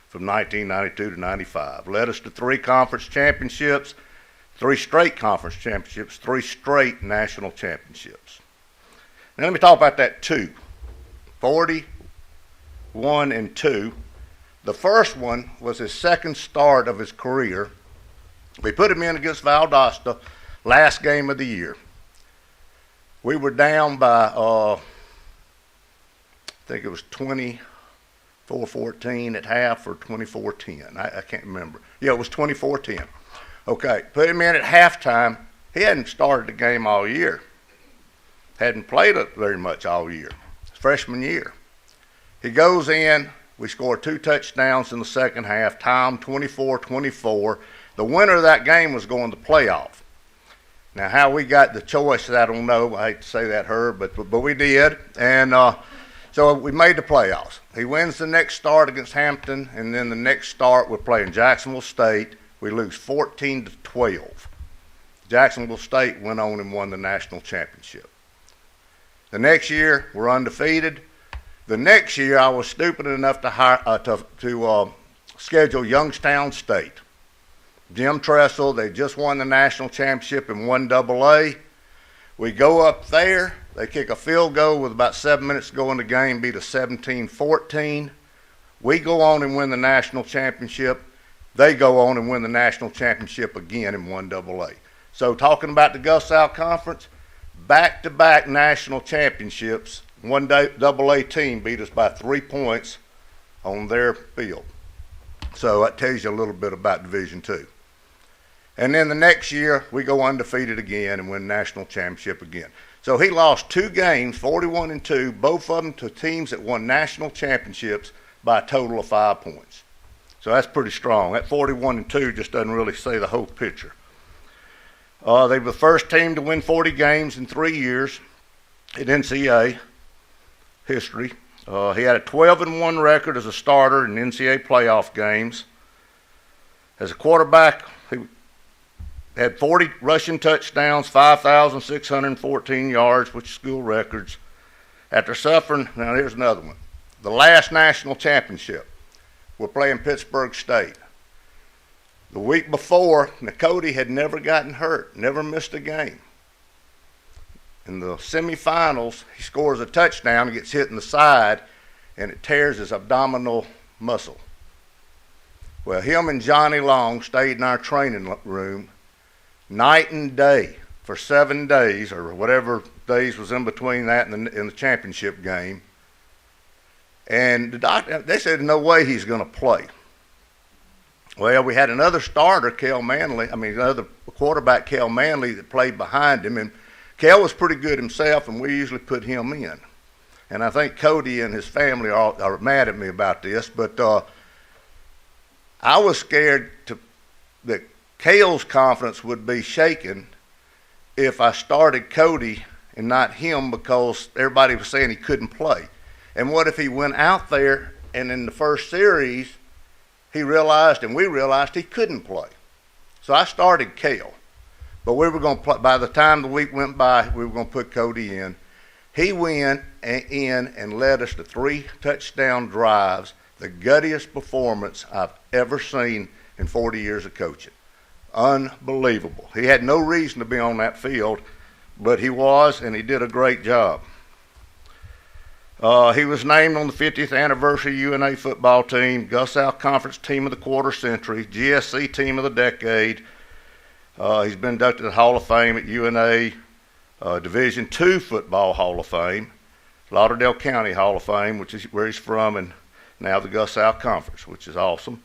from 1992 to 95. Led us to 3 conference championships, 3 straight conference championships, 3 straight national championships. Now let me talk about that 2. 41-2. The first one was his second start of his career. We put him in against Valdosta, last game of the year. We were down by, I think it was 24-14 at half or 24-10. I can't remember. Yeah, it was 24-10. Okay, put him in at halftime. He hadn't started the game all year. Hadn't played it very much all year. His freshman year. He goes in. We scored 2 touchdowns in the second half, timed 24-24. The winner of that game was going to playoff. Now, how we got the choice, I don't know. I hate to say that, Herb, but we did. And so we made the playoffs. He wins the next start against Hampton, and then the next start we're playing Jacksonville State. We lose 14-12. Jacksonville State went on and won the national championship. The next year, we're undefeated. The next year, I was stupid enough to schedule Youngstown State. Jim Tressel, they just won the national championship in 1AA. We go up there. They kick a field goal with about 7 minutes to go in the game, beat us 17-14. We go on and win the national championship. They go on and win the national championship again in 1AA. So talking about the Gus Al Conference, back-to-back national championships. 1AA team beat us by 3 points on their field. So that tells you a little bit about Division II. And then the next year, we go undefeated again and win national championship again. So he lost 2 games, 41-2, both of them to teams that won national championships by a total of 5 points. So that's pretty strong. That 41-2 just doesn't really say the whole picture. They were the first team to win 40 games in 3 years in NCAA history. He had a 12-1 record as a starter in NCAA playoff games. As a quarterback, he had 40 rushing touchdowns, 5,614 yards, which is school records. After suffering, now here's another one, the last national championship. We're playing Pittsburgh State. The week before, Cody had never gotten hurt, never missed a game. In the semifinals, he scores a touchdown and gets hit in the side, and it tears his abdominal muscle. Well, him and Johnny Long stayed in our training room night and day for 7 days, or whatever days was in between that and the championship game. And the doctor, they said no way he's going to play. Well, we had another starter, another quarterback, Kel Manley, that played behind him, and Kel was pretty good himself, and we usually put him in. And I think Cody and his family are mad at me about this, but I was scared that Kel's confidence would be shaken if I started Cody and not him, because everybody was saying he couldn't play. And what if he went out there and in the first series he realized, and we realized, he couldn't play? So I started Kel. But we were going to play, by the time the week went by, we were going to put Cody in. He went in and led us to 3 touchdown drives, the guttiest performance I've ever seen in 40 years of coaching. Unbelievable. He had no reason to be on that field, but he was, and he did a great job. He was named on the 50th anniversary UNA football team, Gus South Conference Team of the Quarter Century, GSC Team of the Decade. He's been inducted to the Hall of Fame at UNA, Division II Football Hall of Fame, Lauderdale County Hall of Fame, which is where he's from, and now the Gus South Conference, which is awesome.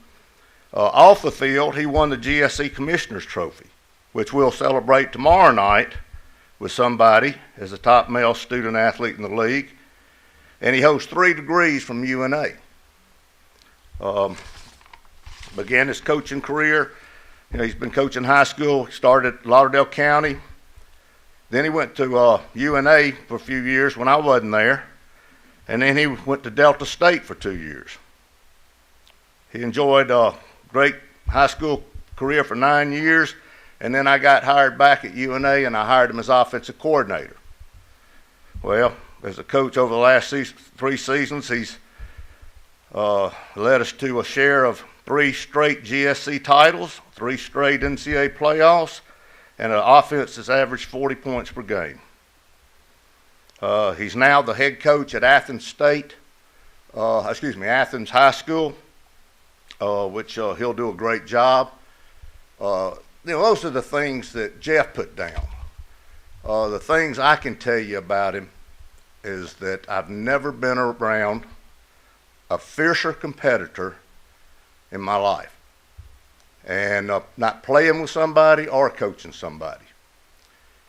Off the field, he won the GSC Commissioner's Trophy, which we'll celebrate tomorrow night with somebody as a top male student athlete in the league. And he holds 3 degrees from UNA. Began his coaching career. He's been coaching high school. He started at Lauderdale County. Then he went to UNA for a few years when I wasn't there. And then he went to Delta State for 2 years. He enjoyed a great high school career for 9 years. And then I got hired back at UNA, and I hired him as offensive coordinator. Well, as a coach over the last 3 seasons, he's led us to a share of 3 straight GSC titles, 3 straight NCAA playoffs, and an offense that's averaged 40 points per game. He's now the head coach at Athens High School, which he'll do a great job. Those are the things that Jeff put down. The things I can tell you about him is that I've never been around a fiercer competitor in my life, and not playing with somebody or coaching somebody.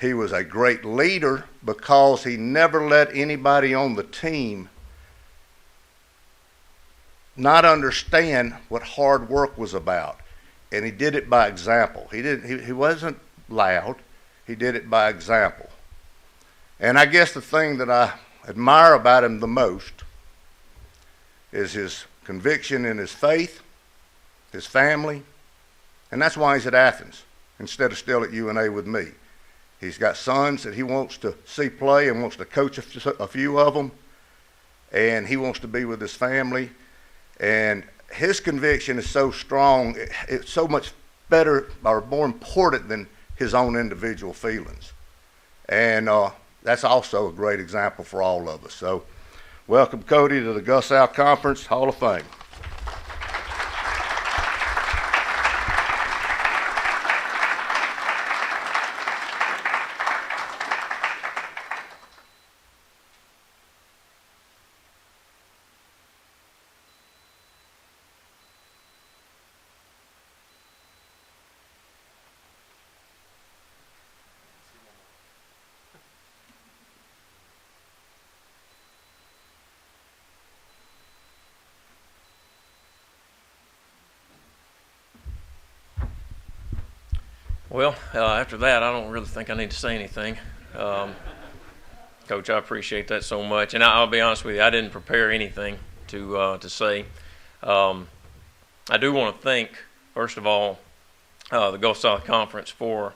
He was a great leader because he never let anybody on the team not understand what hard work was about, and he did it by example. He wasn't loud. He did it by example. And I guess the thing that I admire about him the most is his conviction in his faith, his family, and that's why he's at Athens instead of still at UNA with me. He's got sons that he wants to see play and wants to coach a few of them, and he wants to be with his family. And his conviction is so strong, it's so much better or more important than his own individual feelings. And that's also a great example for all of us. So welcome, Cody, to the Gus South Conference Hall of Fame. Well, after that, I don't really think I need to say anything. Coach, I appreciate that so much. And I'll be honest with you, I didn't prepare anything to say. I do want to thank first of all, the Gulf South Conference for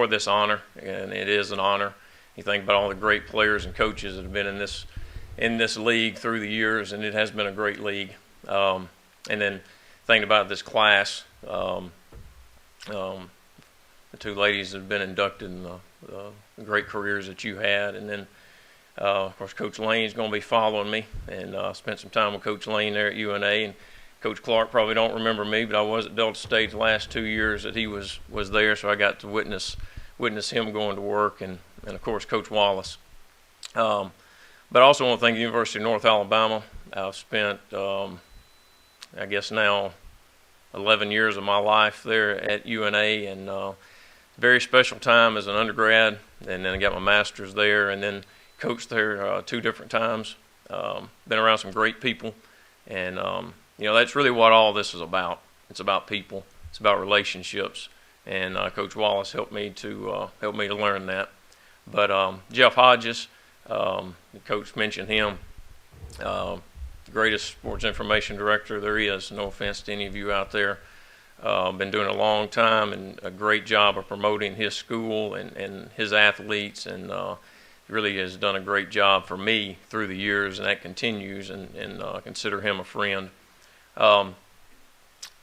this honor, and it is an honor. You think about all the great players and coaches that have been in this league through the years, and it has been a great league. And then thinking about this class, the two ladies that have been inducted in the great careers that you had, and then of course Coach Lane's going to be following me, and spent some time with Coach Lane there at UNA, and Coach Clark probably don't remember me, but I was at Delta State the last 2 years that he was there, so I got to witness him going to work, and of course Coach Wallace. But I also want to thank the University of North Alabama. I've spent, I guess now, 11 years of my life there at UNA, and very special time as an undergrad, and then I got my master's there, and then coached there 2 different times. Been around some great people, and you know, that's really what all this is about. It's about people. It's about relationships, and Coach Wallace helped me to learn that. But Jeff Hodges, the coach mentioned him, the greatest sports information director there is. No offense to any of you out there. Been doing it a long time, and a great job of promoting his school and his athletes, and really has done a great job for me through the years, and that continues, and consider him a friend. I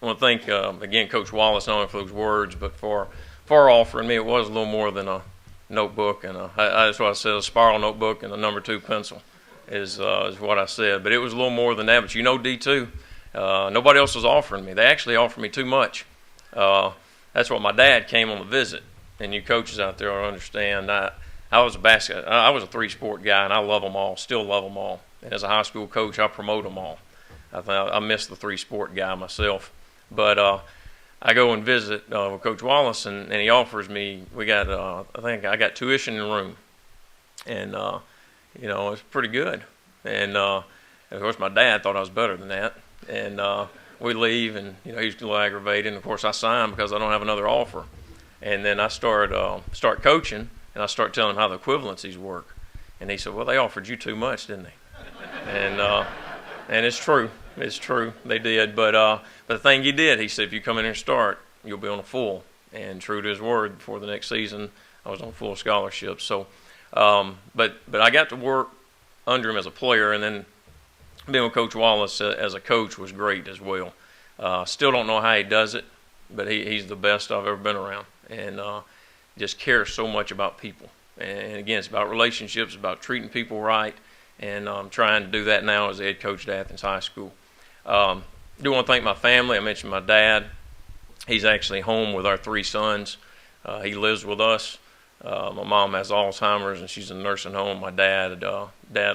want to thank, again, Coach Wallace, not only for those words, but for offering me. It was a little more than a notebook, and that's what I said, a spiral notebook and a number 2 pencil is what I said. But it was a little more than that. But you know, D2, nobody else was offering me. They actually offered me too much. That's what my dad came on the visit, and you coaches out there will understand. I was a 3-sport guy, and I love them all, still love them all. And as a high school coach, I promote them all. I miss the 3-sport guy myself. But I go and visit with Coach Wallace, and he offers me, I think I got tuition in the room. And, you know, it's pretty good. And, of course, my dad thought I was better than that. And we leave, and, you know, he's a little aggravated. And, of course, I sign because I don't have another offer. And then I start coaching, and I start telling him how the equivalencies work. And he said, well, they offered you too much, didn't they? And it's true. It's true. They did. But the thing he did, he said, if you come in here and start, you'll be on a full. And true to his word, before the next season, I was on full scholarship. So, but I got to work under him as a player, and then being with Coach Wallace as a coach was great as well. Still don't know how he does it, but he's the best I've ever been around, and just cares so much about people. And again, it's about relationships, about treating people right, and I'm trying to do that now as a head coach at Athens High School. Do want to thank my family. I mentioned my dad. He's actually home with our 3 sons. He lives with us. My mom has Alzheimer's, and she's in a nursing home. My dad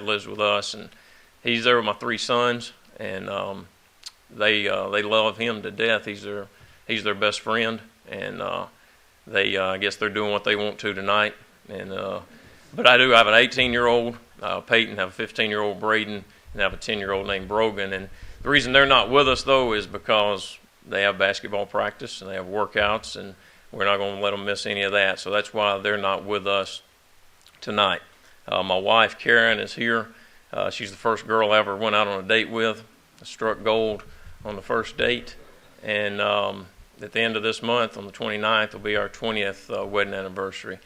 lives with us, and he's there with my 3 sons, and they love him to death. He's their best friend, and I guess they're doing what they want to tonight. And but I do have an 18-year-old Peyton, have a 15-year-old Braden, and have a 10-year-old named Brogan. And the reason they're not with us though is because they have basketball practice and they have workouts, and we're not going to let them miss any of that. So that's why they're not with us tonight. My wife Karen is here. She's the first girl I ever went out on a date with. I struck gold on the first date, and at the end of this month, on the 29th, will be our 20th wedding anniversary.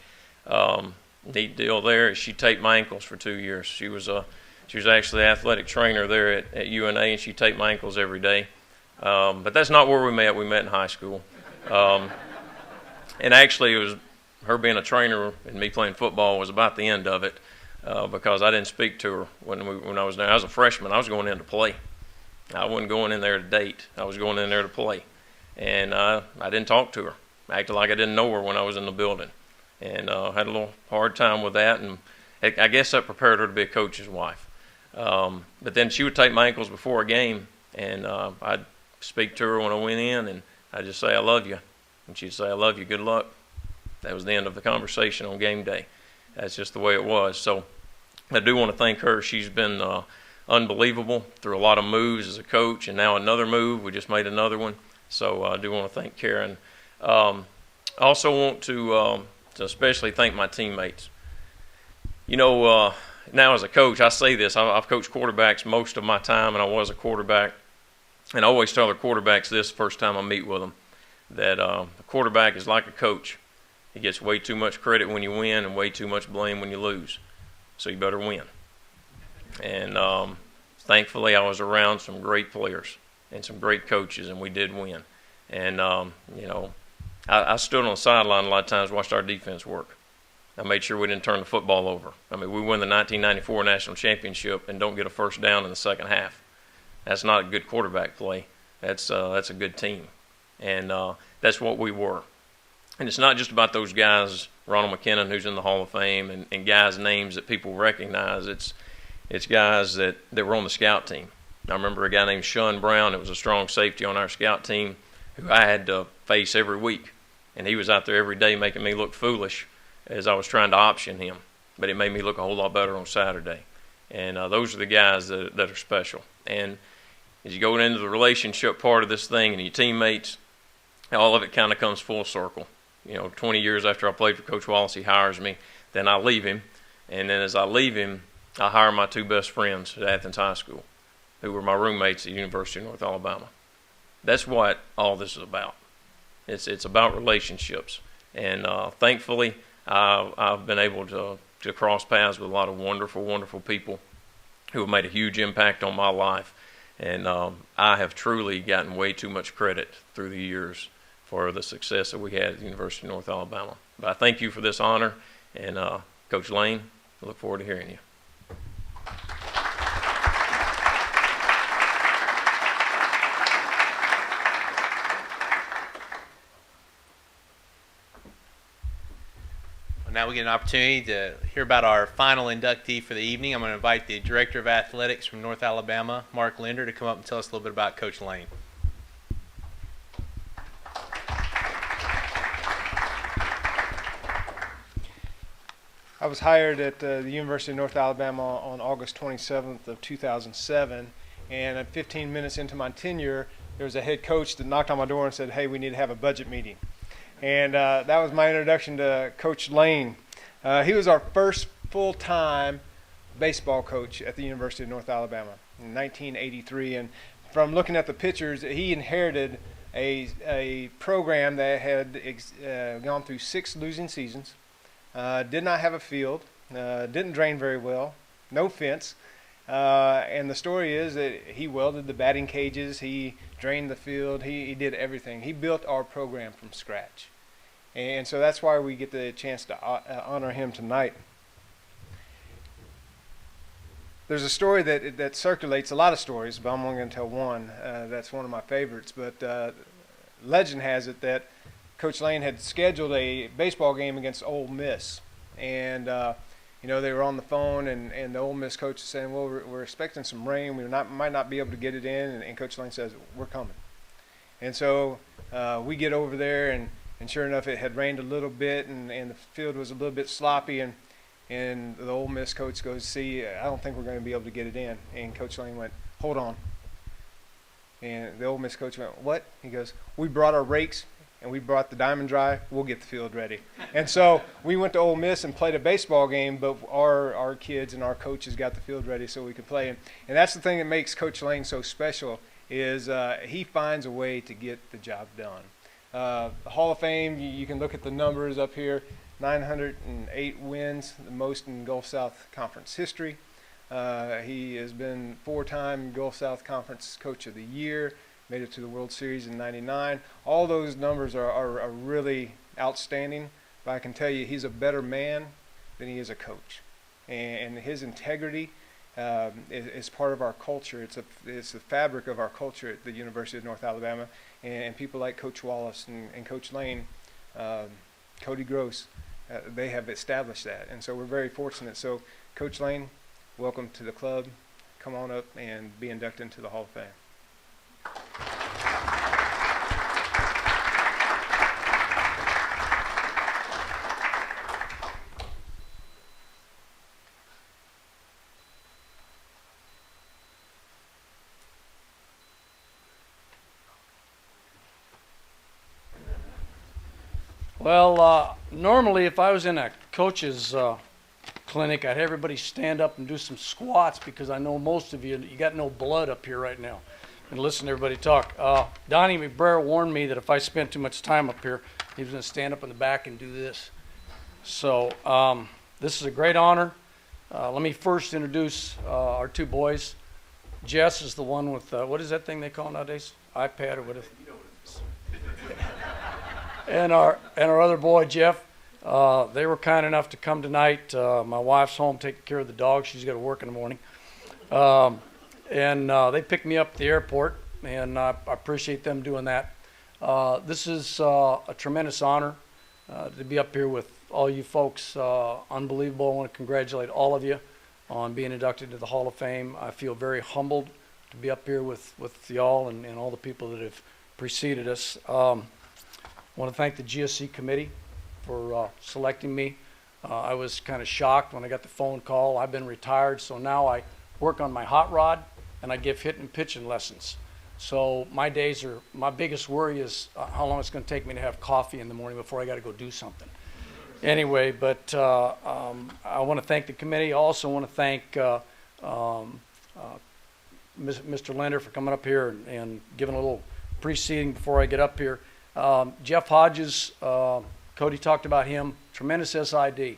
Neat deal there is she taped my ankles for 2 years. She was actually the athletic trainer there at UNA, and she taped my ankles every day. But that's not where we met. We met in high school. And actually, it was her being a trainer and me playing football was about the end of it, because I didn't speak to her when I was there. I was a freshman. I was going in to play. I wasn't going in there to date. I was going in there to play. And I didn't talk to her. I acted like I didn't know her when I was in the building. And had a little hard time with that. And I guess that prepared her to be a coach's wife. But then she would take my ankles before a game, and I'd speak to her when I went in, and I'd just say, I love you. And she'd say, I love you, good luck. That was the end of the conversation on game day. That's just the way it was. So I do want to thank her. She's been unbelievable through a lot of moves as a coach, and now another move. We just made another one. So I do want to thank Karen. I also want to especially thank my teammates. You know, now as a coach, I say this. I've coached quarterbacks most of my time, and I was a quarterback. And I always tell the quarterbacks this first time I meet with them. that the quarterback is like a coach. He gets way too much credit when you win and way too much blame when you lose. So you better win. And thankfully, I was around some great players and some great coaches, and we did win. And, I stood on the sideline a lot of times, watched our defense work. I made sure we didn't turn the football over. I mean, we win the 1994 national championship and don't get a first down in the second half. That's not a good quarterback play. That's a good team. And that's what we were. And it's not just about those guys, Ronald McKinnon, who's in the Hall of Fame, and guys' names that people recognize. It's guys that were on the scout team. I remember a guy named Shawn Brown that was a strong safety on our scout team who I had to face every week. And he was out there every day making me look foolish as I was trying to option him. But it made me look a whole lot better on Saturday. And those are the guys that are special. And as you go into the relationship part of this thing and your teammates, all of it kind of comes full circle. 20 years after I played for Coach Wallace, he hires me. Then I leave him. And then as I leave him, I hire my two best friends at Athens High School, who were my roommates at the University of North Alabama. That's what all this is about. It's about relationships. And thankfully, I've been able to cross paths with a lot of wonderful, wonderful people who have made a huge impact on my life. And I have truly gotten way too much credit through the years for the success that we had at the University of North Alabama. But I thank you for this honor. And Coach Lane, I look forward to hearing you. Now we get an opportunity to hear about our final inductee for the evening. I'm going to invite the Director of Athletics from North Alabama, Mark Linder, to come up and tell us a little bit about Coach Lane. I was hired at the University of North Alabama on August 27th of 2007, and at 15 minutes into my tenure, there was a head coach that knocked on my door and said, "Hey, we need to have a budget meeting." And that was my introduction to Coach Lane. He was our first full-time baseball coach at the University of North Alabama in 1983. And from looking at the pictures, he inherited a program that had gone through 6 losing seasons, did not have a field, didn't drain very well, no fence. And the story is that he welded the batting cages, he drained the field, he did everything. He built our program from scratch. And so that's why we get the chance to honor him tonight. There's a story that circulates, a lot of stories, but I'm only going to tell one. That's one of my favorites. But legend has it that Coach Lane had scheduled a baseball game against Ole Miss. And they were on the phone, and the Ole Miss coach is saying, "Well, we're expecting some rain. We might not be able to get it in." And Coach Lane says, "We're coming." And so we get over there, and sure enough, it had rained a little bit, and the field was a little bit sloppy. And the Ole Miss coach goes, "See, I don't think we're going to be able to get it in." And Coach Lane went, "Hold on." And the Ole Miss coach went, "What?" He goes, "We brought our rakes, and we brought the diamond dry. We'll get the field ready." And so we went to Ole Miss and played a baseball game, but our kids and our coaches got the field ready so we could play. And that's the thing that makes Coach Lane so special is he finds a way to get the job done. The Hall of Fame, you can look at the numbers up here, 908 wins, the most in Gulf South Conference history. He has been 4-time Gulf South Conference Coach of the Year, made it to the World Series in '99. All those numbers are really outstanding, but I can tell you he's a better man than he is a coach. And his integrity is part of our culture. It's the fabric of our culture at the University of North Alabama. And people like Coach Wallace and Coach Lane, Cody Gross, they have established that. And so we're very fortunate. So Coach Lane, welcome to the club. Come on up and be inducted into the Hall of Fame. Well, normally if I was in a coach's clinic, I'd have everybody stand up and do some squats because I know most of you got no blood up here right now. and listen to everybody talk. Donnie McBrayer warned me that if I spent too much time up here, he was going to stand up in the back and do this. So this is a great honor. Let me first introduce our two boys. Jess is the one with, what is that thing they call nowadays? iPad or whatever. And our other boy, Jeff. They were kind enough to come tonight. My wife's home taking care of the dog. She's got to work in the morning. And they picked me up at the airport, and I appreciate them doing that. This is a tremendous honor to be up here with all you folks. Unbelievable. I want to congratulate all of you on being inducted into the Hall of Fame. I feel very humbled to be up here with y'all and all the people that have preceded us. I want to thank the GSC committee for selecting me. I was kind of shocked when I got the phone call. I've been retired, so now I work on my hot rod and I give hitting and pitching lessons. So my days are, my biggest worry is how long it's going to take me to have coffee in the morning before I got to go do something. Anyway, but I want to thank the committee. I also want to thank Mr. Linder for coming up here and giving a little preceding before I get up here. Jeff Hodges, Cody talked about him, tremendous SID.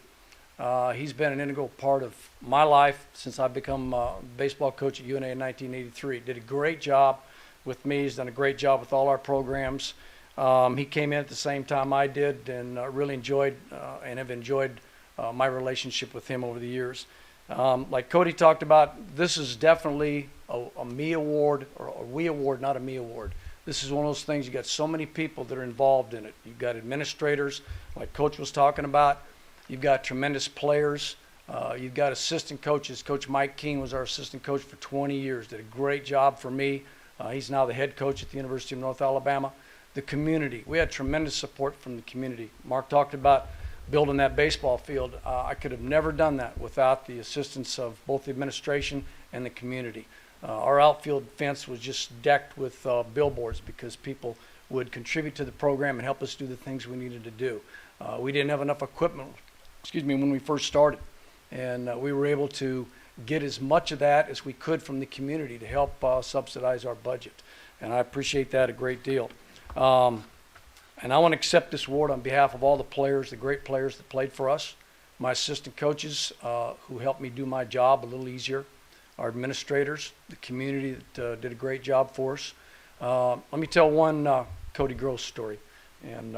He's been an integral part of my life since I've become baseball coach at UNA in 1983. Did a great job with me. He's done a great job with all our programs. He came in at the same time I did, and really enjoyed and have enjoyed my relationship with him over the years. Like Cody talked about, this is definitely a me award, or a we award, not a me award. This is one of those things, you got so many people that are involved in it. You've got administrators, like Coach was talking about. You've got tremendous players. You've got assistant coaches. Coach Mike King was our assistant coach for 20 years. Did a great job for me. He's now the head coach at the University of North Alabama. The community. We had tremendous support from the community. Mark talked about building that baseball field. I could have never done that without the assistance of both the administration and the community. Our outfield fence was just decked with billboards because people would contribute to the program and help us do the things we needed to do. We didn't have enough equipment, when we first started. And we were able to get as much of that as we could from the community to help subsidize our budget. And I appreciate that a great deal. And I want to accept this award on behalf of all the players, the great players that played for us, my assistant coaches who helped me do my job a little easier, our administrators, the community that did a great job for us. Let me tell one Cody Gross story. And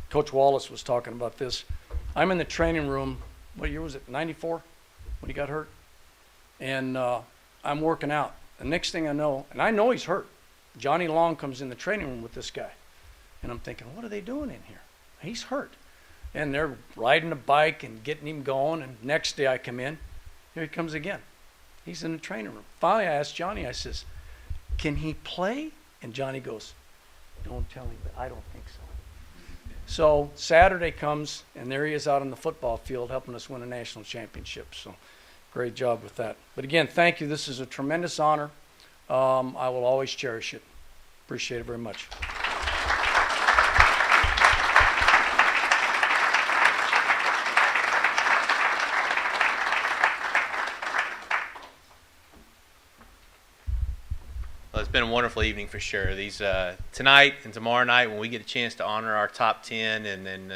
Coach Wallace was talking about this. I'm in the training room, what year was it, 94, when he got hurt? And I'm working out. The next thing I know, and I know he's hurt, Johnny Long comes in the training room with this guy. And I'm thinking, what are they doing in here? He's hurt. And they're riding a bike and getting him going. And next day I come in, here he comes again. He's in the training room. Finally, I asked Johnny, I says, can he play? And Johnny goes, don't tell him, but I don't think so. So Saturday comes, and there he is out on the football field helping us win a national championship. So great job with that. But again, thank you. This is a tremendous honor. I will always cherish it. Appreciate it very much. Well, it's been a wonderful evening for sure. These tonight and tomorrow night, when we get a chance to honor our top 10 and then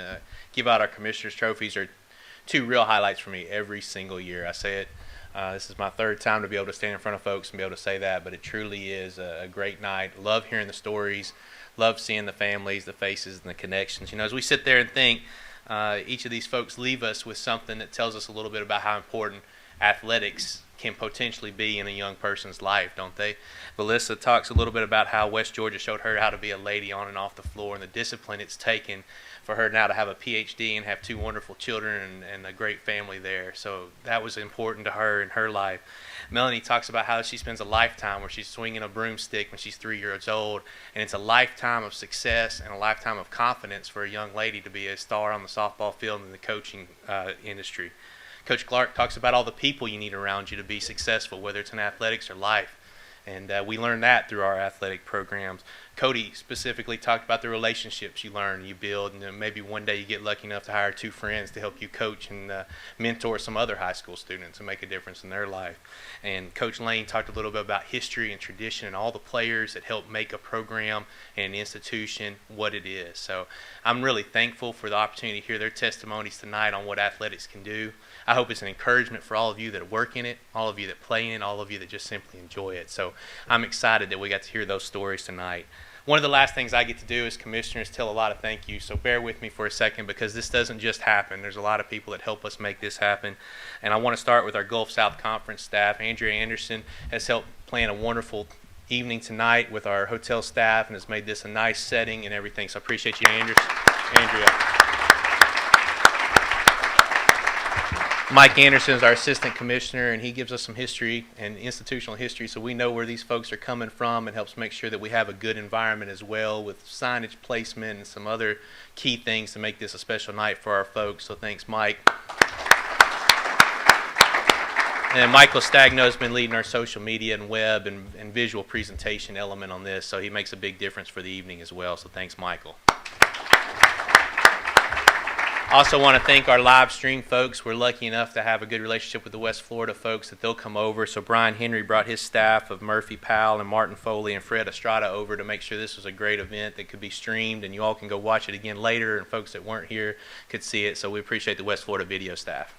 give out our commissioner's trophies, are two real highlights for me every single year. I say it. This is my third time to be able to stand in front of folks and be able to say that, but it truly is a great night. Love hearing the stories. Love seeing the families, the faces, and the connections. You know, as we sit there and think, each of these folks leave us with something that tells us a little bit about how important athletics can potentially be in a young person's life, don't they? Melissa talks a little bit about how West Georgia showed her how to be a lady on and off the floor and the discipline it's taken for her now to have a PhD and have two wonderful children and a great family there. So that was important to her in her life. Melanie talks about how she spends a lifetime where she's swinging a broomstick when she's 3 years old, and it's a lifetime of success and a lifetime of confidence for a young lady to be a star on the softball field and the coaching industry. Coach Clark talks about all the people you need around you to be successful, whether it's in athletics or life. And we learned that through our athletic programs. Cody specifically talked about the relationships you learn, you build, and then maybe one day you get lucky enough to hire 2 friends to help you coach and mentor some other high school students and make a difference in their life. And Coach Lane talked a little bit about history and tradition and all the players that help make a program and an institution what it is. So I'm really thankful for the opportunity to hear their testimonies tonight on what athletics can do. I hope it's an encouragement for all of you that work in it, all of you that play in it, all of you that just simply enjoy it. So I'm excited that we got to hear those stories tonight. One of the last things I get to do as commissioner is tell a lot of thank you. So bear with me for a second because this doesn't just happen. There's a lot of people that help us make this happen. And I want to start with our Gulf South Conference staff. Andrea Anderson has helped plan a wonderful evening tonight with our hotel staff and has made this a nice setting and everything. So I appreciate you, Andrea. Mike Anderson is our assistant commissioner, and he gives us some history and institutional history so we know where these folks are coming from and helps make sure that we have a good environment as well with signage placement and some other key things to make this a special night for our folks. So thanks, Mike. And Michael Stagno has been leading our social media and web and visual presentation element on this, so he makes a big difference for the evening as well. So thanks, Michael. Also want to thank our live stream folks. We're lucky enough to have a good relationship with the West Florida folks that they'll come over. So Brian Henry brought his staff of Murphy Powell and Martin Foley and Fred Estrada over to make sure this was a great event that could be streamed and you all can go watch it again later and folks that weren't here could see it. So we appreciate the West Florida video staff.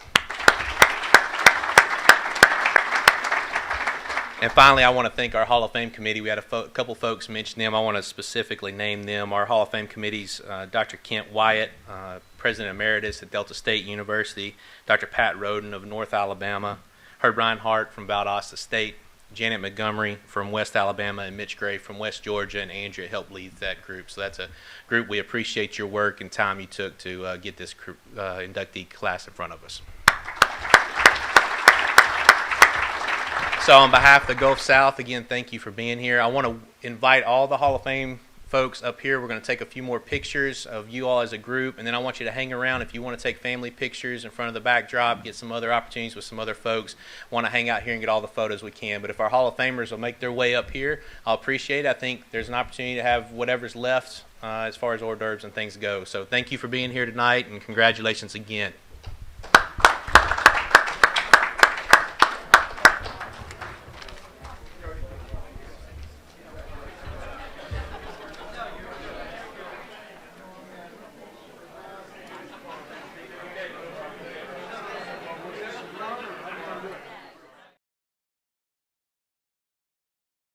And finally, I want to thank our Hall of Fame committee. We had a couple folks mention them. I want to specifically name them. Our Hall of Fame committee's Dr. Kent Wyatt, President Emeritus at Delta State University, Dr. Pat Roden of North Alabama, Herb Reinhardt from Valdosta State, Janet Montgomery from West Alabama, and Mitch Gray from West Georgia, and Andrea helped lead that group. So that's a group we appreciate your work and time you took to get this inductee class in front of us. So on behalf of the Gulf South, again, thank you for being here. I want to invite all the Hall of Fame folks up here. We're going to take a few more pictures of you all as a group, and then I want you to hang around if you want to take family pictures in front of the backdrop, get some other opportunities with some other folks, want to hang out here and get all the photos we can. But if our Hall of Famers will make their way up here, I'll appreciate it. I think there's an opportunity to have whatever's left as far as hors d'oeuvres and things go. So thank you for being here tonight, and congratulations again.